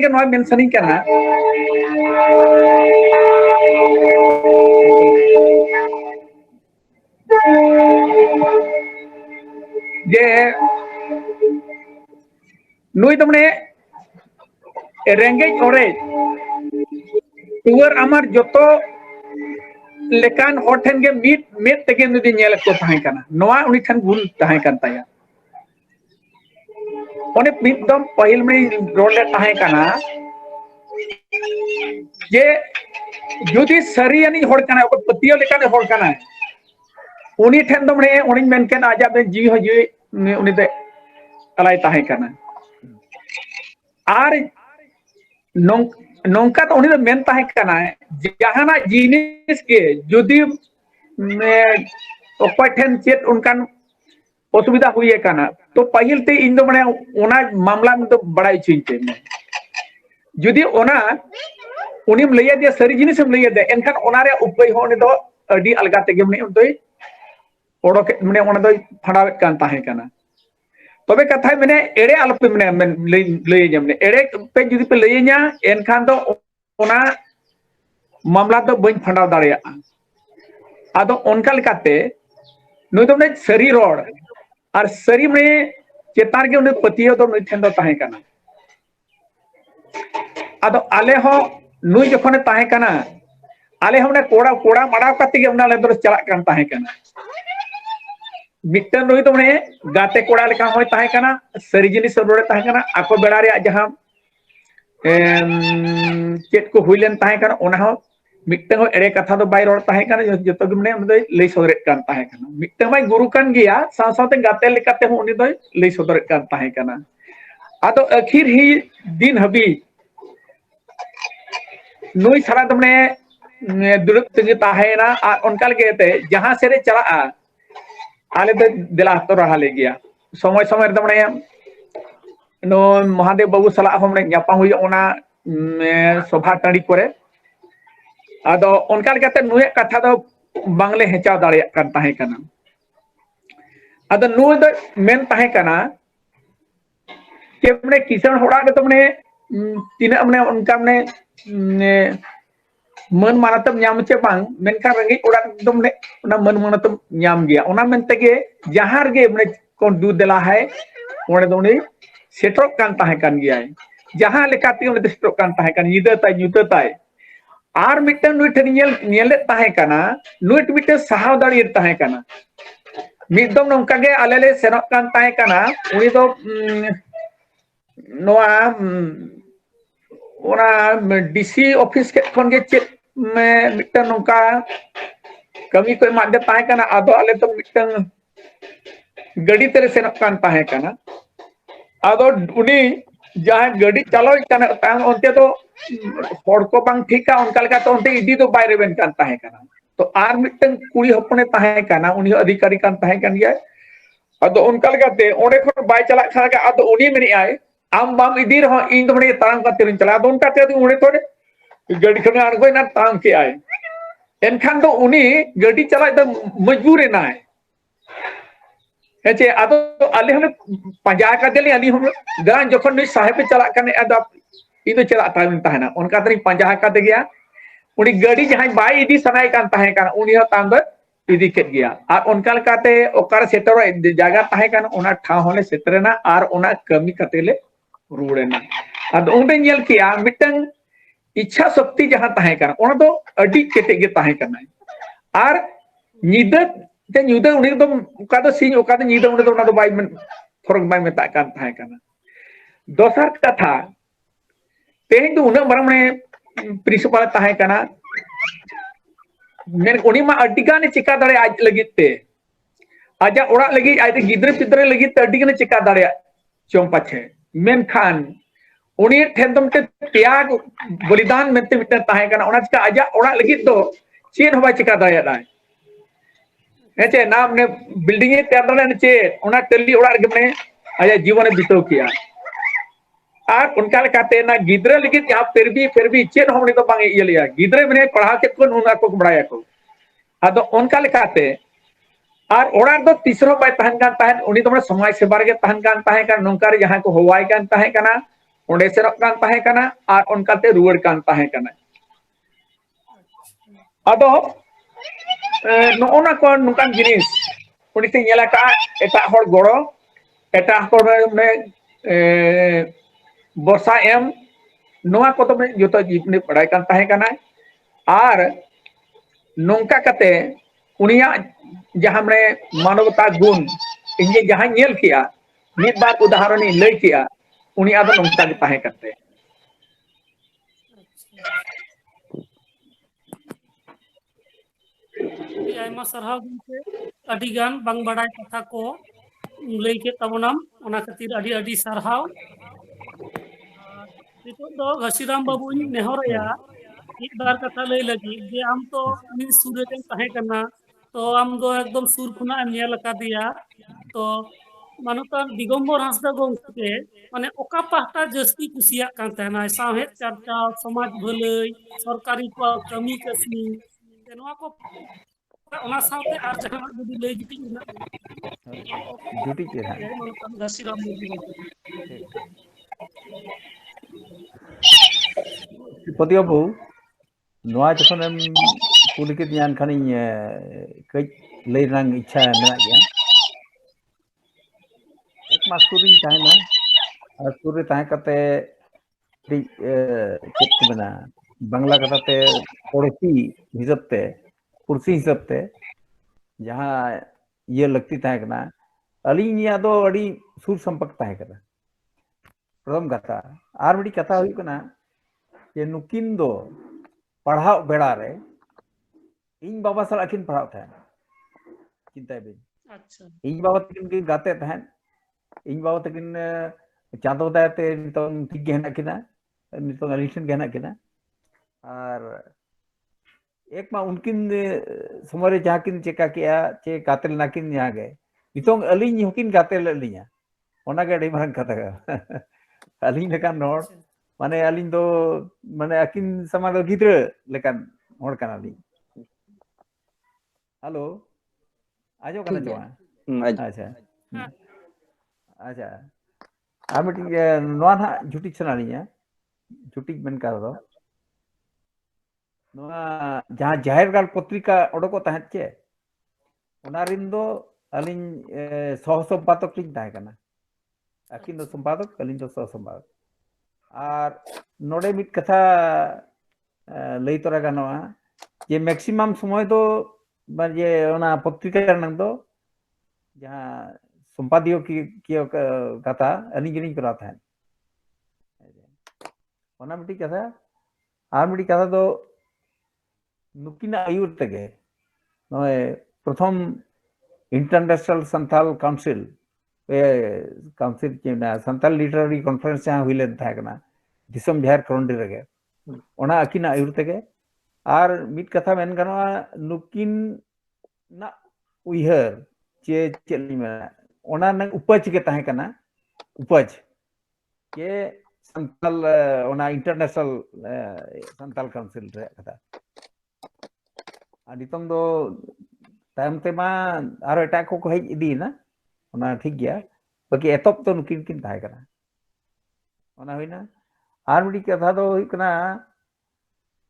Speaker 3: नोय मेंशनिंग करना जे नुई तो मने रेंगेज ओरे तुवर आमार जोतो लेकान होठन के मीट तेगे नुदी नेल को ताहे कना नोआ उनी ठन गुण ताहे कन तया ओने मिदम पहिल में रोले ताहे कना जे जुदी सरियानी होड़ कना ओ पतियो लेकाने होड़ कना उनी ठन दम ने उनी मेन केन आजा बे जी हो जी उनी दे तलाय ताहे कना आर नौका तो उनी दो मेन ताहे कना जहाना जिनिस के जुदी ओपा ठन चेत उनकान असुविधा हुई कना तो पहिल ते इन दो मने ओना मामला में तो बड़ाई चिंते जुदी ओना उनीम लैया दिया सरी जिनिसम लैया दे एनखान ओना रे उपाय हो ने दो अडी अलगा तेगे मने उदय ओडोक माने ओना दो फड़ावेत कान ताहे कना तबे कथा माने एड़े आलोपे माने लई जमने एड़े पे जुदी पे लईया एनखान दो ओना मामला दो बइन फड़ाव दाड़िया आदो ओनका लेकाते नुई दो माने सरी रोड और सरी में चेतान के उन्हें पतियो दो नुई ठेन दो ताहे कना आदो आले हो नुई जखने ताहे कना आले हमने कोड़ा कोड़ा मड़ाव काते के उना ले दो चला कान ताहे कना मिट्टन नुई दो माने गाते कोड़ा लेका होय ताहे कना सरी जिनिस रोडे ताहे कना आको बेड़ा रे जहां चेत को हुइलेन ताहे कना ओना हो मिट्टन हो एड़े कथा दो बाय रोड ताहे कना जतो गे माने उनी लई सोदरेत कान ताहे कना मिट्टन बाय गुरु कान गिया साथ-साथ गाते लेकाते हो उनी दो लई सोदरेत कान ताहे कना आदो आखिर ही दिन हबी नुई सारा दो माने दुरुप तंगे ताहेना आ उनका लेते जहां से रे चला आले दो दिला तो रहा ले गया समय समय दो माने नो महादेव बाबू सला हो माने न्यापा हुई ओना सभा टाड़ी करे आदो उनका लेते नुई कथा दो बांगले हेचा दाड़िया कान ताहे कना आदो नुई दो मेन ताहे कना के माने किसान होड़ा के तो माने तीना माने उनका माने मन मानतम ᱧᱟᱢ ᱪᱮ ᱵᱟᱝ ᱢᱮᱱᱠᱷᱟᱱ ᱨᱮᱸᱜᱮᱡ ᱚᱲᱟᱜ ᱫᱚ ᱢᱟᱱᱮ ᱚᱱᱟ ᱢᱟᱱ ᱢᱟᱱᱛᱚᱢ ᱧᱟᱢ ᱜᱮᱭᱟ ᱚᱱᱟ ᱢᱮᱱᱛᱮ ᱜᱮ ᱡᱟᱦᱟᱸ ᱨᱮᱜᱮ ᱢᱟᱱᱮ ᱠᱚᱱ ᱫᱩ ᱫᱮᱞᱟ ᱦᱟᱭ ᱚᱸᱰᱮ ᱫᱚ ᱩᱱᱤ ᱥᱮᱴᱚᱨᱚᱜ ᱠᱟᱱ ᱛᱟᱦᱮᱸ ᱠᱟᱱ ᱜᱮᱭᱟᱭ ᱡᱟᱦᱟᱸ ᱞᱮᱠᱟᱛᱮ ᱩᱱᱤ ᱫᱚ ᱥᱮᱴᱚᱨᱚᱜ ᱠᱟᱱ ᱛᱟᱦᱮᱸ ᱠᱟᱱ ᱧᱤᱫᱟᱹ ᱛᱟᱭ ᱧᱩᱛᱟᱹ ᱛᱟᱭ ᱟᱨ ᱢᱤᱫᱴᱟᱝ ᱱᱩᱭ ᱴᱷᱮᱱ ᱧᱮᱞᱮᱫ ᱛᱟᱦᱮᱸ ᱠᱟᱱᱟ ᱱᱩᱭ ᱢᱤᱫᱴᱟᱝ ᱥᱟᱦᱟᱣ ᱫᱟᱲᱮᱭᱟᱜ ᱛᱟᱦᱮᱸ ᱠᱟᱱᱟ ᱢᱤᱫ ᱫᱚᱢ ᱱᱚᱝᱠᱟ ᱜᱮ ᱟᱞᱮ ᱞᱮ ᱥᱮᱱᱚᱜ ᱠᱟᱱ ᱛᱟᱦᱮᱸ ᱠᱟᱱᱟ ᱩᱱᱤ ᱫᱚ ᱱᱚᱣᱟ ओना डीसी ऑफिस के खन के चेक में मिटन नोका कमी को मादे ताहे कना आदो आले तो मिटन गड़ी तेरे सेन कान ताहे कना आदो उनी जहां गड़ी चलो कना तान ओनते तो हड़ को बांग ठीका उनका लेका तो ओनते इदी तो बायरे बेन कान ताहे कना तो आर मिटन कुड़ी हपने ताहे कना उनी अधिकारी कान ताहे कन गया आदो उनका लेकाते ओने खन बाय चला खा आदो उनी मेनी आए आम बाम इदी रहो इन तो मने तांग का तिरन चला दोन का ते उड़े थोड़े गड़ी खने अड़गोय ना तांग के आए एनखान तो उनी गड़ी चला तो मजबूर है ना है चे आदो आले हम पंजा का देले अली हम गान जखन नै साहेब पे चला कने आदो इ तो चला तान ताहना उनका तरी पंजा का दे गया उनी गड़ी जहां बाई इदी सनाय कान ताहे कान उनी हो तांग इदी के गया और उनका लकाते ओकर सेटर जगह ताहे कान ओना ठा होले सेटरना और ओना कमी कतेले रूड़ेना अद उंडे नेल किया मिटन इच्छा शक्ति जहां ताहे कान ओना दो अडी केटे गे ताहे कान और निदे ते निदे उनी दो उका दो सिंह उका दो निदे उनी दो ओना दो बाय फरक बाय मेता कान ताहे कान दोसर कथा तेहें दो उना मरम ने प्रिंसिपल ताहे कान मेन उनी मा अडी गाने चिका दाड़े आज लगिते आजा ओड़ा लगी आज गिद्रे पिद्रे लगी अडी गाने चिका दाड़े चों पाछे मेनखान उनी ठेंदम ते त्याग बलिदान मेते मिटे ताहे काना ओना चिका आजा ओड़ा लगी तो चेन होबा चिका दाड़े दाय हेचे नाम ने बिल्डिंग ए त्याग दाड़े चे ओना टल्ली ओड़ा गे मने आजा जीवन बितो किया और उनका लेकाते ना गिद्रे लगी यहां फिर भी चेन होमनी तो बांगे इया लिया गिद्रे मने पढ़ा के कोन उना को बड़ाया को आदो उनका लेकाते और ओड़ा दो तीसरो बाय तहन कान तहन उनी तो समाज सेवा रे तहन कान तहन कान नोंकार जहां को होवाय कान तहन काना ओंडे सेरो कान तहन काना और उनका ते रुवर कान तहन काना आदो नोना को नुकान जिनिस उनी ते नेला का एटा हर गड़ो एटा हर में वर्षा एम नोआ को तो जो जीवने पढ़ाई कान तहन काना और नोंका कते उनिया जहां में मानवता गुण इनके जहां नेल किया मिद बार उदाहरण लय किया उनी आदो नोंका के ताहे करते
Speaker 1: आयमा सरहाव गंके अडी गान बांग बड़ाय कथा को लय के तबनाम ओना खातिर अडी अडी सरहाव नितो दो घसीराम बाबू नेहरया एक बार कथा लय लगी जे आम तो उनी सूर्य के ताहे करना तो आम दो एकदम सुर खुना नेल का दिया तो मानता दिगंबर हांसदा गंके माने ओका पाहटा जस्ती कुसिया कान तहना साहेब चर्चा समाज भलई सरकारी कमी कसनी नोआ को ᱚᱱᱟ ᱥᱟᱶᱛᱮ ᱟᱨ ᱡᱟᱦᱟᱱᱟᱜ ᱡᱩᱫᱤ ᱞᱟᱹᱭ ᱡᱩᱴᱤᱡ ᱢᱮᱱᱟᱜ
Speaker 4: ᱡᱩᱴᱤᱡ ᱪᱮ ᱦᱟᱸᱜ
Speaker 1: ᱢᱟᱱᱚᱛᱟᱱ ᱜᱷᱟᱹᱥᱤᱨᱟᱢ ᱢᱩᱨᱢᱩ ᱜᱚᱢᱠᱮ
Speaker 4: ᱴᱷᱤᱠ ᱯᱚᱛᱤ ᱵᱟᱵᱩ ᱱᱚᱣᱟ ᱡᱚᱠᱷᱚᱱᱮᱢ ᱠᱩᱞᱤ ᱠᱤᱫᱤᱧᱟ ᱮᱱᱠᱷᱟᱱᱤᱧ ᱠᱟᱹᱡ ᱞᱟᱹᱭ ᱨᱮᱱᱟᱜ ᱤᱪᱪᱷᱟ ᱢᱮᱱᱟᱜ ᱜᱮᱭᱟ ᱮᱠ ᱢᱟᱥ ᱥᱩᱨᱤᱧ ᱛᱟᱦᱮᱱᱟ ᱟᱨ ᱥᱩᱨ ᱨᱮ ᱛᱟᱦᱮᱸ ᱠᱟᱛᱮ ᱪᱮᱫ ᱠᱚ ᱢᱮᱱᱟ ᱵᱟᱝᱞᱟ ᱠᱟᱛᱷᱟ ᱛᱮ ᱯᱚᱲᱚᱥᱤ ᱦᱤᱥᱟᱹᱵ te ᱯᱩᱨᱥᱤ ᱦᱤᱥᱟᱹᱵ te ᱡᱟᱦᱟᱸ ᱤᱭᱟᱹ ᱞᱟᱹᱠᱛᱤ ᱛᱟᱦᱮᱸ ᱠᱟᱱᱟ ᱟᱹᱞᱤᱧᱟᱜ ᱫᱚ ᱟᱹᱰᱤ ᱥᱩᱨ ᱥᱚᱢᱯᱚᱨᱠ ᱛᱟᱦᱮᱸ ᱠᱟᱱᱟ ᱯᱨᱚᱛᱷᱚᱢ ᱠᱟᱛᱷᱟ ᱟᱨ ᱢᱤᱫᱴᱤᱡ ᱠᱟᱛᱷᱟ ᱦᱩᱭᱩᱜ ᱠᱟᱱᱟ ᱡᱮ ᱱᱩᱠᱤᱱ ᱫᱚ ᱯᱟᱲᱦᱟᱣ ᱵᱮᱲᱟ ᱨᱮ ᱤᱧ ᱵᱟᱵᱟ ᱥᱟᱞᱟᱜ ᱠᱤᱱ ᱯᱟᱲᱦᱟᱣ ᱛᱟᱦᱮᱸ ᱪᱤᱱᱛᱟᱹᱭ ᱵᱤᱱ
Speaker 1: ᱟᱪᱪᱷᱟ
Speaker 4: ᱤᱧ ᱵᱟᱵᱟ ᱛᱟᱹᱠᱤᱱ ᱠᱤᱱ ᱜᱟᱛᱮ ᱛᱟᱦᱮᱸ ᱤᱧ ᱵᱟᱵᱟ ᱛᱟᱹᱠᱤᱱ ᱪᱟᱸᱫᱳ ᱫᱟᱭᱟᱛᱮ ᱱᱤᱛᱚᱝ ᱴᱷᱤक ᱜᱮ ᱦᱮᱱᱟᱜ ᱠᱤᱱᱟ ᱱᱤᱛᱚᱝ ᱟᱹᱞᱤᱧ ᱴᱷᱮᱱ ᱜᱮ ᱦᱮᱱᱟᱜ ᱠᱤᱱᱟ ᱟᱨ ᱮᱠ ᱢᱟ उनकिन समय रे जहाँ किन चेका किया चे गाते लेना किन यहाँ गए नितों अलिंग हकिन गाते ले लिया ओना के अड़ी मारन कथा अलिंग लेकान नोर माने अलिंग दो माने अकिन समा दो गिद्र लेकान होड़ काना लिंग हेलो आजो कना चवा अच्छा अच्छा आर मिटिंग नोआ ना झुटी चना लिया झुटी मेन का दो नोआ जहाँ जाहिर गाल पत्रिका ओडको तहत चे ओना रिन दो अलिंग सह संपादक लिंग ताहे कना अकिन दो संपादक अलिंग दो सह संपादक आर नोडे मिट कथा लई तोरा गानोआ जे मैक्सिमम समय दो जे ओना पत्रिका रनंग दो जहाँ संपादकीय की कथा अलिंग गिलिंग करा था ओना मिटी कथा आर मिटी कथा दो नुकिना आयुर तगे नोए प्रथम इंटरनेशनल संथाल काउंसिल काउंसिल के ना संथाल लिटरेरी कॉन्फ्रेंस जहाँ हुईले था कना दिसम बिहार करंडी रगे ओना अकिना आयुर तगे आर मिट कथा मेन गनवा नुकिन ना उइहर चे चेली में ओना न उपज के ताहे कना उपज के संथाल ओना इंटरनेशनल संथाल काउंसिल रे कथा नितों दो तायम ते मा आरो एटा को हेज इदी ना ओना ठीक गया बाकी एतप तो नुकिन किन ताहे कना ओना होइना आर मिडी कथा दो हुई कना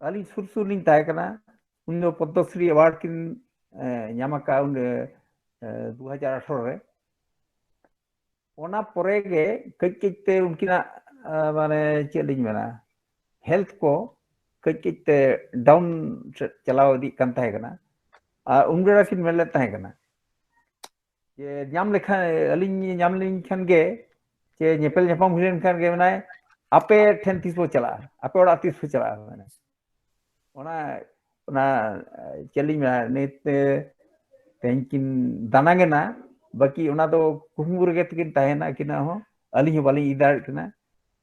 Speaker 4: अली सुरसुर लिन ताहे कना उन दो पद्मश्री अवार्ड किन ᱧᱟᱢ ᱟᱠᱟ उन 2018 रे ओना परे गे कई कई ते उनकिना माने चेद लिन मेना हेल्थ को कई कई ते डाउन चलाव दी कान ताहे कना आ उनगरा किन मेले ताहे कना जे ᱧᱟᱢ लेखा अलिन ᱧᱟᱢ लिन खान गे जे नेपेल नेपाम हुलेन खान गे माने आपे ठेन तीस बो चला आपे ओड़ा तीस बो चला माने ओना ओना चेलिन में नित तेंकिन दानागे ना बाकी ओना दो कुहुमुर गे तकिन ताहेना किना हो अलिन हो बालिन इदार किना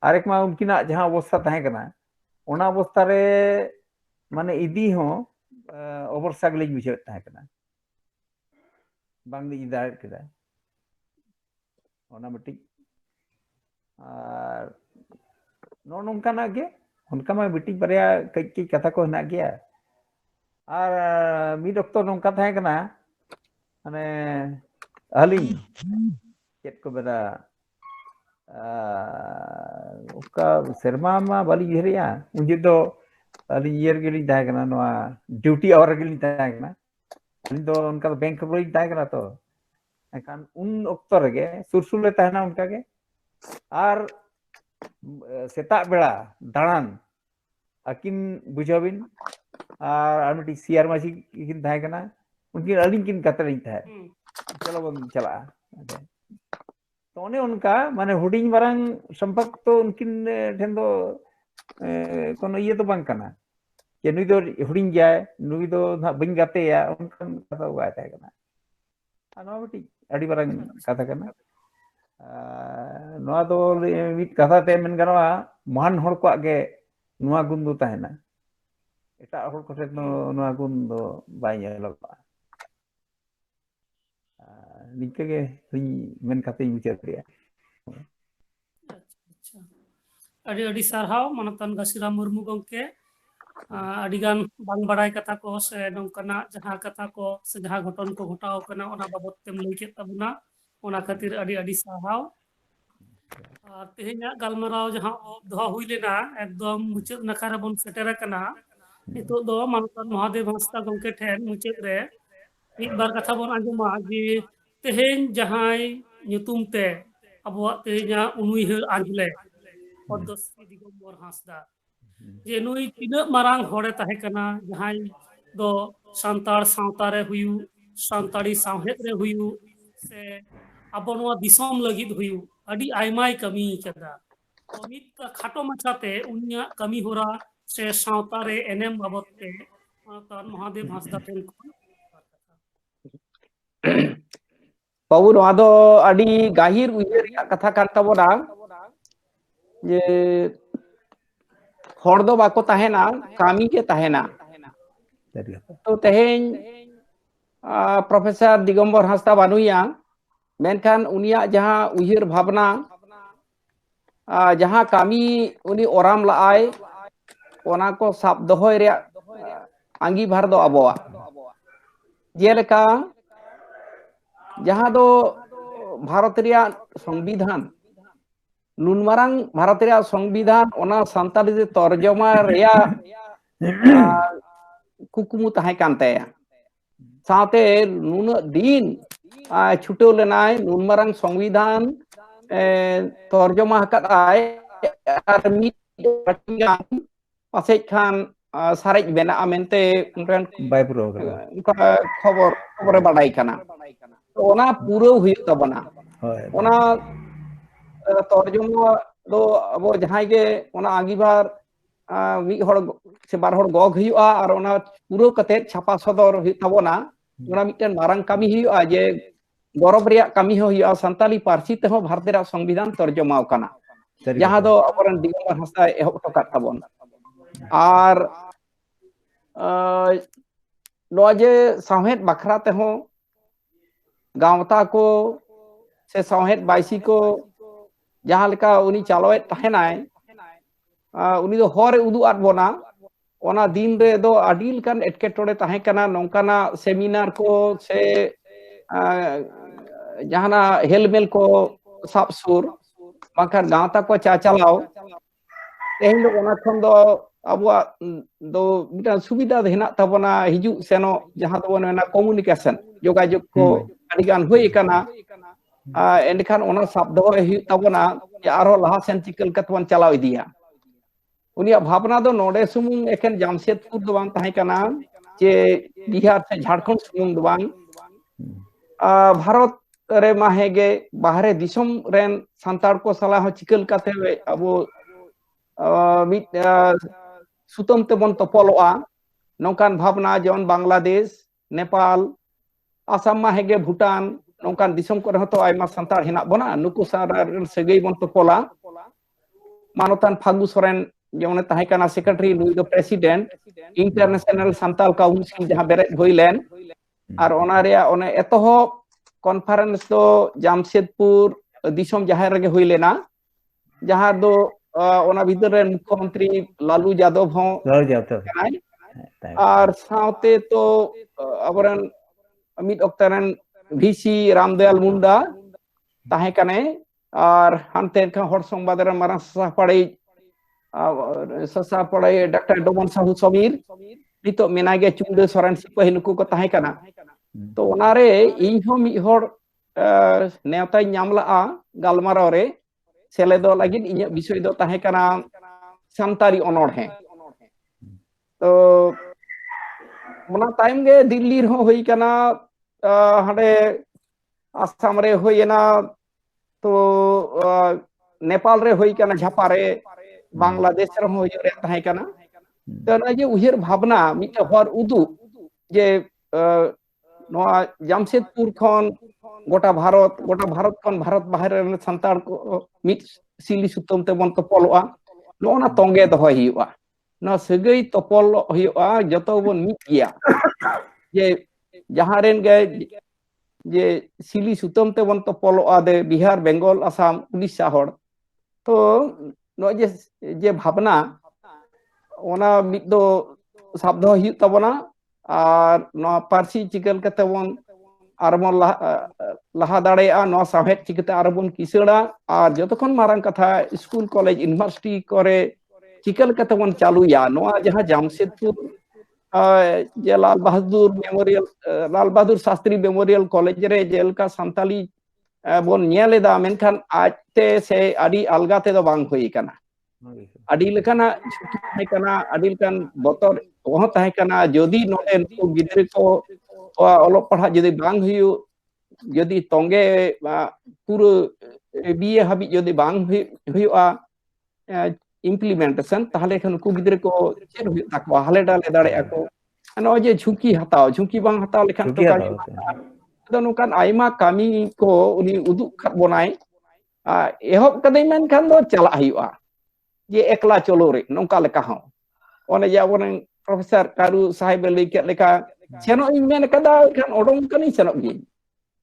Speaker 4: आरेक मा उनकिना जहां अवस्था ताहे कना ओना अवस्था रे माने इदी हो ओवरसाग लिन बुझे ताहे कना बांग दी इदार किदा ओना मटी आर नो नोंकाना गे उनका मा बिटिक बारिया कई कई कथा को हना गया आर मी डॉक्टर नोंका ताहे कना माने अलिंग चेत को बेदा उका शर्मा मा बाली हेरिया उनजे दो अलिंग ईयर गिलिंग ताहे कना नोआ ड्यूटी आवर गिलिंग ताहे कना अलिंग दो उनका बैंक बोलिंग ताहे कना तो एखान उन ऑक्टर गे सुरसुर ले ताहेना उनका गे आर सेता बेड़ा दाड़ान अकिन बुझाबिन आर मिटी सीआर मासी किन ताहे कना उनकिन अलिंग किन कतरे ताहे चलो बन चला तो ओने उनका माने हुडिंग मारंग संपर्क तो उनकिन ठेन दो कोनो ये तो बांग कना जे नुई दो हुडिंग जाय नुई दो ना बइन गाते या उनकन कथा बाय ताहे कना आनो मिटी अडी बारंग कथा कना नोआ दो मिट कथा ते मेन गनवा महान हड़ को आगे नोआ गुण दो ताहेना एटा हड़ को ठेन नोआ गुण दो बाय ñeloga निके गे मेन खाते विचार दिया
Speaker 1: अच्छा अड़ी अड़ी सारहाव मानतान घासीराम मुर्मू गमके ᱟᱹᱰᱤᱜᱟन ᱵᱟᱝ ᱵᱟᱲᱟᱭ ᱠᱟᱛᱷᱟ ᱠᱚ ᱥᱮ ᱱᱚᱝᱠᱟᱱᱟᱜ ᱡᱟᱦᱟᱸ ᱠᱟᱛᱷᱟ ᱠᱚ ᱥᱮ ᱡᱟᱦᱟᱸ ᱜᱷᱚᱴᱚᱱ ᱠᱚ ᱜᱷᱚᱴᱟᱣ ᱠᱟᱱᱟ ᱚᱱᱟ ᱵᱟᱵᱚᱫ ᱛᱮᱢ ᱞᱟᱹᱭ ᱠᱮᱫ ᱛᱟᱵᱚᱱᱟ ᱚᱱᱟ ᱠᱷᱟᱹᱛᱤᱨ ᱟᱹᱰᱤ ᱟᱹᱰᱤ ᱥᱟᱨᱦᱟᱣ ᱟᱨ ᱛᱮᱦᱮᱧᱟᱜ ᱜᱟᱞᱢᱟᱨᱟᱣ ᱡᱟᱦᱟᱸ ᱫᱚᱦᱚ ᱦᱩᱭ ᱞᱮᱱᱟ ᱮᱠᱫᱚᱢ ᱢᱩᱪᱟᱹᱫ ᱱᱟᱠᱷᱟ ᱨᱮᱵᱚᱱ ᱥᱮᱴᱮᱨ ᱟᱠᱟᱱᱟ ᱱᱤᱛᱚᱜ ᱫᱚ ᱢᱟᱱᱚᱛᱟᱱ ᱢᱚᱦᱟᱫᱮᱵ ᱦᱟᱸᱥᱫᱟ ᱜᱚᱢᱠᱮ ᱴᱷᱮᱱ ᱢᱩᱪᱟᱹᱫ ᱨᱮ ᱢᱤᱫ ᱵᱟᱨ ᱠᱟᱛᱷᱟ ᱵᱚᱱ ᱟᱸᱡᱚᱢᱟ ᱡᱮ ᱛᱮᱦᱮᱧ ᱡᱟᱦᱟᱸᱭ ᱧᱩᱛᱩᱢ ᱛᱮ ᱟᱵᱚᱣᱟᱜ ᱛᱮᱦᱮᱧᱟᱜ ᱩᱱᱩᱭᱦᱟᱹᱨ ᱟᱸᱡᱞᱮ ᱯᱚᱫᱽᱫᱚᱥᱨᱤ ᱫᱤᱜᱚᱢᱵᱚᱨ ᱦᱟᱸᱥᱫᱟ ᱡᱮ ᱱᱩᱭ ᱛᱤᱱᱟᱹᱜ ᱢᱟᱨᱟᱝ ᱦᱚᱲᱮ ᱛᱟᱦᱮᱸ ᱠᱟᱱᱟ ᱡᱟᱦᱟᱸᱭ ᱫᱚ ᱥᱟᱱᱛᱟᱲ ᱥᱟᱶᱛᱟ ᱨᱮ ᱦᱩᱭᱩᱜ ᱥᱟᱱᱛᱟᱲᱤ ᱥᱟᱶᱦᱮᱫ ᱨᱮ ᱦᱩᱭᱩᱜ ᱥᱮ ᱟᱵᱚ ᱱᱚᱣᱟ ᱫᱤᱥᱚᱢ ᱞᱟᱹᱜᱤᱫ ᱦᱩᱭᱩᱜ ᱟᱹᱰᱤ ᱟᱭᱢᱟᱭ ᱠᱟᱹᱢᱤ ᱠᱟᱫᱟ ᱛᱚ ᱢᱤᱫ ᱠᱷᱟᱴᱚ ᱢᱟᱪᱷᱟᱛᱮ ᱩᱱᱤᱭᱟᱜ ᱠᱟᱹᱢᱤ ᱦᱚᱨᱟ ᱥᱮ ᱥᱟᱶᱛᱟ ᱨᱮ ᱮᱱᱮᱢ ᱵᱟᱵᱚᱫ ᱛᱮ ᱢᱟᱱᱚᱛᱟᱱ ᱢᱚᱦᱟᱫᱮᱵ ᱦᱟᱸᱥᱫᱟ ᱴᱷᱮᱱ ᱠᱷᱚᱱ
Speaker 2: ᱵᱟᱹᱵᱩ ᱱᱚᱣᱟ ᱫᱚ ᱟᱹᱰᱤ ᱜᱟᱹᱦᱤᱨ ᱩᱭᱦᱟᱹᱨ ᱨᱮᱭᱟᱜ ᱠᱟᱛᱷᱟ ᱠᱟᱱ ᱛᱟᱵᱚᱱᱟ ᱡᱮ ᱦᱚᱲ ᱫᱚ ᱵᱟᱠᱚ ᱛᱟᱦᱮᱱᱟ ᱠᱟᱹᱢᱤ ᱜᱮ ᱛᱟᱦᱮᱱᱟ ᱛᱚ ᱛᱮᱦᱮᱧ ᱯᱨᱚᱯᱷᱮᱥᱚᱨ ᱫᱤᱜᱚᱢᱵᱚᱨ ᱦᱟᱸᱥᱫᱟ ᱵᱟᱹᱱᱩᱭᱟ ᱢᱮᱱᱠᱷᱟन ᱩᱱᱤᱭᱟᱜ ᱡᱟᱦᱟᱸ ᱩᱭᱦᱟᱹᱨ ᱵᱷᱟᱵᱽᱱᱟ ᱡᱟᱦᱟᱸ ᱠᱟᱹᱢᱤ ᱩᱱᱤ ᱚᱨᱟᱢ ᱞᱟᱜᱼᱟᱭ ᱚᱱᱟ ᱠᱚ ᱥᱟᱵ ᱫᱚᱦᱚᱭ ᱨᱮᱭᱟᱜ ᱟᱸᱜᱤᱵᱷᱟᱨ ᱫᱚ ᱟᱵᱚᱣᱟᱜ ᱡᱮᱞᱮᱠᱟ ᱡᱟᱦᱟᱸ ᱫᱚ ᱵᱷᱟᱨᱚᱛ ᱨᱮᱭᱟᱜ ᱥᱚᱝᱵᱤᱫᱷᱟᱱ ᱱᱩᱱ ᱢᱟᱨᱟᱝ ᱵᱷᱟᱨᱚᱛ ᱨᱮᱭᱟᱜ ᱥᱚᱝᱵᱤᱫᱷᱟᱱ ᱚᱱᱟ ᱥᱟᱱᱛᱟᱲᱤ ᱛᱮ ᱛᱚᱨᱡᱚᱢᱟ ᱨᱮᱭᱟᱜ ᱠᱩᱠᱢᱩ ᱛᱟᱦᱮᱸ ᱠᱟᱱ ᱛᱟᱭᱟ साथे नुनाग दिन छुटेव लेनाय नुन मारंग संविधान तर्जमा हकादाय आर मिद पासेज खान सारेज बेना मेनते उनरेन
Speaker 4: बाय पुरो
Speaker 2: खबर बाडाय काना ओना पूरा हुयुग ताबना ओना तर्जमा दो अब जहां गे ओना आंगीबार मिद हड़ से बार हड़ गग हुयुगा आर ओना पूरा कते छापा सदर हुयुग ताबना ओना मिदटेन मारंग कामी हुयुगा जे गौरव रेया कामी हो हुयुगा सान्ताली पारसी तेहो भारत रेया संविधान तर्जमाव काना जहां दो अबरन दिगंबर हांसदा एहब टोकात ताबन आर नोजे साहेद बखरा तेहो गावता को से साहेद बाइसी को जहां लेका उनी चालवेत तहेनाय उनी दो हर उदु आद बोना ओना दिन रे दो अडील कान एटकेटोड़े तहे कना नौकाना सेमिनार को से जहाना हेलमेल को साब सुर बांखान गावता को चाचालाव तेहन दो ओना खन दो अबुआ दो मिटा सुविधा हेना तबना हिजु सेनो जहां दो ना कम्युनिकेशन जोगाजोग को अडिगान हुई कना एंडखान ओना साब दो हुई तबना आरो लहा सेन चिकल कतवन चलाव इदिया उनिया भावना दो नोडे सुमुंग एकेन जामशेदपुर दो बांग तहे कना जे बिहार से झारखंड सुमुंग दो बांग भारत रे माहेगे बाहरे दिसम रेन सांतार को सलाह हो चिकल काते अबो मिद सुतम ते बन तपलोआ नौकान भावना जेवन बांग्लादेश नेपाल आसाम माहेगे भूटान नौकान दिसम को रहतो आयमा सांतार हेना बना नुकु सारा सगई बन तपला मानोतान फागु सोरेन जेवन तहे कना सेक्रेटरी नुई दो प्रेसिडेंट इंटरनेशनल सांताल काउंसिल जहां बेरे होइलेन आर ओना रेया ओने एतहो कॉन्फ्रेंस दो जामशेदपुर दिसम जहां रगे होइलेना जहां दो ओना भीतर रे मुख्यमंत्री लालू यादव हो आर साउते तो अबरन मिद अक्तरन वीसी रामदयाल मुंडा ताहे कने आर हानते का हर संवाद रे मारा ससा पड़े डॉक्टर डोमन साहू समीर नितो मेनागे चुंडे सोरेन सिपाही नुकु को ताहे कना तो ओनारे इन हो मि हर नेवता नामला गालमाराव रे सेलेदो लगिन इᱧ विषय दो ताहे कना सान्तारी अनोढ़े तो ओना टाइम गे दिल्ली हो होई कना हाडे आसाम रे होइना तो नेपाल रे होई कना झापा रे बांग्लादेश रे होई रे ताहे कना तो ना जे उहिर भावना मिट हर उदु जे नोआ जामशेदपुर खन गोटा भारत खन भारत बाहर रे संतार को मिट सिली सुतम ते बन तपलोआ नोना तोंगे दहय हियुआ ना सगई तपल हियुआ जतो बन मिट गिया जे जहां रेन गे जे सिली सुतम ते बन तपलोआ दे बिहार बेंगल आसाम उड़ीसा हर तो नो जे भावना ᱚᱱᱟ ᱢᱤᱫ ᱫᱚ ᱥᱟᱵ ᱫᱚᱦᱚ ᱦᱩᱭᱩᱜ ᱛᱟᱵᱚᱱᱟ ᱟᱨ ᱱᱚᱣᱟ ᱯᱟᱹᱨᱥᱤ ᱪᱤᱠᱟᱹ ᱞᱮᱠᱟᱛᱮ ᱵᱚᱱ ᱟᱨᱵᱚᱱ ᱞᱟᱦᱟ ᱫᱟᱲᱮᱭᱟᱜᱼᱟ, ᱱᱚᱣᱟ ᱥᱟᱶᱦᱮᱫ ᱪᱤᱠᱟᱹᱛᱮ ᱟᱨᱵᱚᱱ ᱠᱤᱥᱟᱹᱬᱟ, ᱟᱨ ᱡᱚᱛᱚ ᱠᱷᱚᱱ ᱢᱟᱨᱟᱝ ᱠᱟᱛᱷᱟ ᱥᱠᱩᱞ ᱠᱚᱞᱮᱡᱽ ᱤᱭᱩᱱᱤᱵᱷᱟᱨᱥᱤᱴᱤ ᱠᱚᱨᱮ ᱪᱤᱠᱟᱹ ᱞᱮᱠᱟᱛᱮ ᱵᱚᱱ ᱪᱟᱹᱞᱩᱭᱟ ᱱᱚᱣᱟ ᱡᱟᱦᱟᱸ ᱡᱟᱢᱥᱮᱫᱯᱩᱨ ᱡᱮ ᱞᱟᱞ ᱵᱟᱦᱟᱫুর শাস্ত্রী মেমোরিয়াল কলেজ রে যেলকা সান্তালি বন ᱧᱮᱞ ᱮᱫᱟ ᱢᱮᱱᱠᱷᱟᱱ ᱟᱡᱛᱮ ᱥᱮ ᱟᱹᱰᱤ ᱟᱞᱜᱟ ᱛᱮᱫᱚ ᱵᱟᱝ ᱦᱩᱭ ᱟᱠᱟᱱᱟ। ᱟᱹᱰᱤ ᱞᱮᱠᱟᱱᱟᱜ ᱡᱷᱩᱸᱠᱤ ᱛᱟᱦᱮᱸ ᱠᱟᱱᱟ, ᱟᱹᱰᱤ ᱞᱮᱠᱟᱱ ᱵᱚᱛᱚᱨ ᱦᱚᱸ ᱛᱟᱦᱮᱸ ᱠᱟᱱᱟ। ᱡᱩᱫᱤ ᱱᱚᱰᱮ ᱱᱩᱠᱩ ᱜᱤᱫᱽᱨᱟᱹ ᱠᱚ ᱚᱞᱚᱜ ᱯᱟᱲᱦᱟᱜ ᱡᱩᱫᱤ ᱵᱟᱝ ᱦᱩᱭᱩᱜ, যদি তঙ্গে পুরো বিয়ে হাবিজ যদি বাং হুᱭᱩᱜᱼᱟ ইমপ্লিমেন্টেশন, তাহলে এখন ᱩᱱᱠᱩ ᱜᱤᱫᱽᱨᱟᱹ ᱠᱚ ᱪᱮᱫ ᱦᱩᱭᱩᱜ ᱛᱟᱠᱚᱣᱟ, ᱦᱟᱞᱮ ᱰᱟᱞᱮ ᱫᱟᱲᱮᱭᱟᱜᱼᱟ ᱠᱚ। ᱱᱚᱜᱼᱚᱭ ᱡᱮ ঝুঁকি ᱦᱟᱛᱟᱣ, ঝুঁকি ᱵᱟᱝ ᱦᱟᱛᱟᱣ ᱞᱮᱠᱷᱟᱱ ᱛᱚ ᱠᱟᱹᱢᱤ ᱟᱫᱚ ᱱᱚᱝᱠᱟᱱ ᱟᱭᱢᱟ ᱠᱟᱹᱢᱤ ᱠᱚ ᱩᱱᱤ ᱩᱫᱩᱜ ᱠᱟᱫ ᱵᱚᱱᱟᱭ। ᱮᱦᱚᱵ ᱠᱟᱫᱟᱹᱧ ᱢᱮᱱᱠᱷᱟᱱ ᱫᱚ ᱪᱟᱞᱟᱜ ᱦᱩᱭᱩᱜᱼᱟ, ᱡᱮ ᱮᱠᱞᱟ ᱪᱚᱞᱚ ᱨᱮ ᱱᱚᱝᱠᱟ ᱞᱮᱠᱟ ᱦᱚᱸ। ᱚᱱᱮ ᱡᱮ ᱟᱵᱚᱨᱮᱱ ᱯᱨᱚফᱮᱥᱚᱨ ᱠᱟᱨᱩ ᱥᱟহেᱵ ᱞᱟᱹᱭ ᱠᱮᱫ ᱞᱮᱠᱟ ᱥᱮᱱᱚᱜ ᱤᱧ ᱢᱮᱱ ᱠᱟᱫᱟ, ᱮᱱᱠᱷᱟᱱ ᱚᱰᱚᱝ ᱠᱟᱹᱱᱟᱹᱧ ᱥᱮᱱᱚᱜ ᱜᱤᱭᱟᱹᱧ।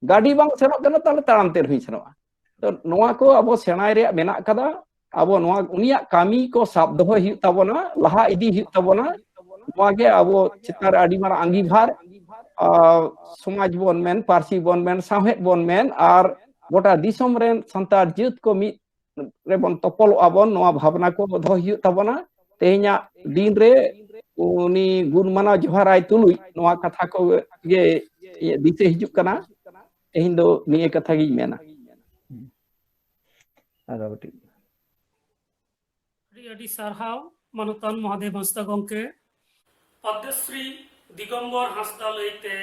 Speaker 2: ᱜᱟᱹᱰᱤ ᱵᱟᱝ ᱥᱮᱱᱚᱜ ᱠᱟᱱᱟ ᱛᱟᱦᱞᱮ ᱛᱟᱲᱟᱢ ᱛᱮ ᱨᱮᱦᱚᱸᱧ ᱥᱮᱱᱚᱜᱼᱟ। ᱛᱚ ᱱᱚᱣᱟ ᱠᱚ ᱟᱵᱚ ᱥᱮᱬᱟᱭ ᱨᱮᱭᱟᱜ ᱢᱮᱱᱟᱜ ᱠᱟᱫᱟ। ᱟᱵᱚ ᱱᱚᱣᱟ ᱩᱱᱤᱭᱟᱜ ᱠᱟᱹᱢᱤ ᱠᱚ ᱥᱟᱵ ᱫᱚᱦᱚᱭ ᱦᱩᱭᱩᱜ ᱛᱟᱵᱚᱱᱟ, ᱞᱟᱦᱟ ᱤᱫᱤ ᱦᱩᱭᱩᱜ ᱛᱟᱵᱚᱱᱟ। ᱱᱚᱣᱟ ᱜᱮ ᱟᱵᱚ ᱪᱮᱛᱟᱱ ᱨᱮ ᱟᱹᱰᱤ ᱢᱟᱨᱟᱝ ᱟᱸᱜᱤᱵᱷᱟᱨ, ᱥᱚᱢᱟᱡᱽ ᱵᱚᱱ ᱢᱮᱱ, ᱯᱟᱹᱨᱥᱤ ᱵᱚᱱ ᱢᱮᱱ, ᱥᱟᱶᱦᱮᱫ ᱵᱚᱱ ᱢᱮᱱ, ᱟᱨ ᱜᱚᱴᱟ ᱫᱤᱥᱚᱢ ᱨᱮᱱ ᱥᱟᱱᱛᱟᱲ ᱡᱟᱹᱛ ᱠᱚ ᱢᱤᱫ ᱨᱮᱵᱚᱱ ᱛᱚᱯᱚᱞᱚᱜᱼᱟ ᱵᱚᱱ, ᱱᱚᱣᱟ ᱵᱷᱟᱵᱽᱱᱟ ᱠᱚ ᱫᱚᱦᱚᱭ ᱦᱩᱭᱩᱜ ᱛᱟᱵᱚᱱᱟ। ᱛᱮᱦᱮᱧᱟᱜ ᱫᱤᱱ ᱨᱮ ᱩᱱᱤ ᱜᱩᱱ ᱢᱟᱱᱟᱣ ᱡᱚᱦᱟᱨᱟᱭ ᱛᱩᱞᱩᱡ ᱱᱚᱣᱟ ᱠᱟᱛᱷᱟ ᱠᱚ ᱜᱮ ᱫᱤᱥᱟᱹ ᱦᱤᱡᱩᱜ ᱠᱟᱱᱟ। ᱛᱮᱦᱮᱧ ᱫᱚ ᱱᱤᱭᱟᱹ ᱠᱟᱛᱷᱟ ᱜᱤᱧ ᱢᱮᱱᱟ।
Speaker 4: ᱟᱹᱰᱤ
Speaker 1: ᱟᱹᱰᱤ ᱥᱟᱨᱦᱟᱣ ᱢᱟᱱᱚᱛᱟᱱ ᱢᱚᱦᱟᱫᱮᱵ ᱦᱟᱸᱥᱫᱟ ᱜᱚᱢᱠᱮ। ᱯᱚᱫᱽᱢᱚᱥᱨᱤ ᱫᱤᱜᱚᱢᱵᱚᱨ ᱦᱟᱸᱥᱫᱟ ᱞᱟᱹᱭᱛᱮ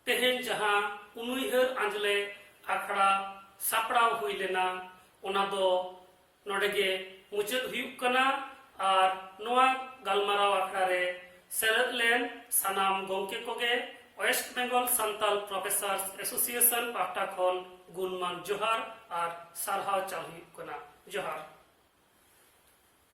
Speaker 1: ᱛᱮᱦᱮᱧ ᱡᱟᱦᱟᱸ ᱩᱱᱩᱭᱦᱟᱹᱨ ᱟᱸᱡᱞᱮ ᱟᱠᱷᱲᱟ ᱥᱟᱯᱲᱟᱣ ᱦᱩᱭ ᱞᱮᱱᱟ, ᱚᱱᱟ ᱫᱚ ᱱᱚᱰᱮ ᱜᱮ ᱢᱩᱪᱟᱹᱫ ᱦᱩᱭᱩᱜ ᱠᱟᱱᱟ। ᱟᱨ ᱱᱚᱣᱟ ᱜᱟᱞᱢᱟᱨᱟᱣ ᱟᱠᱷᱲᱟ ᱨᱮ ᱥᱮᱞᱮᱫ ᱞᱮᱱ ᱥᱟᱱᱟᱢ ᱜᱚᱢᱠᱮ ᱠᱚᱜᱮ West Bengal Santal professor association পাহᱴᱟ ᱠᱷᱚᱱ ᱜᱩᱱᱢᱟᱱ ᱡᱚᱦᱟᱨ ᱟᱨ ᱥᱟᱨᱦᱟᱣ ᱪᱟᱞ ᱦᱩᱭᱩᱜ ᱠᱟᱱᱟ। ᱡᱚᱦᱟᱨ।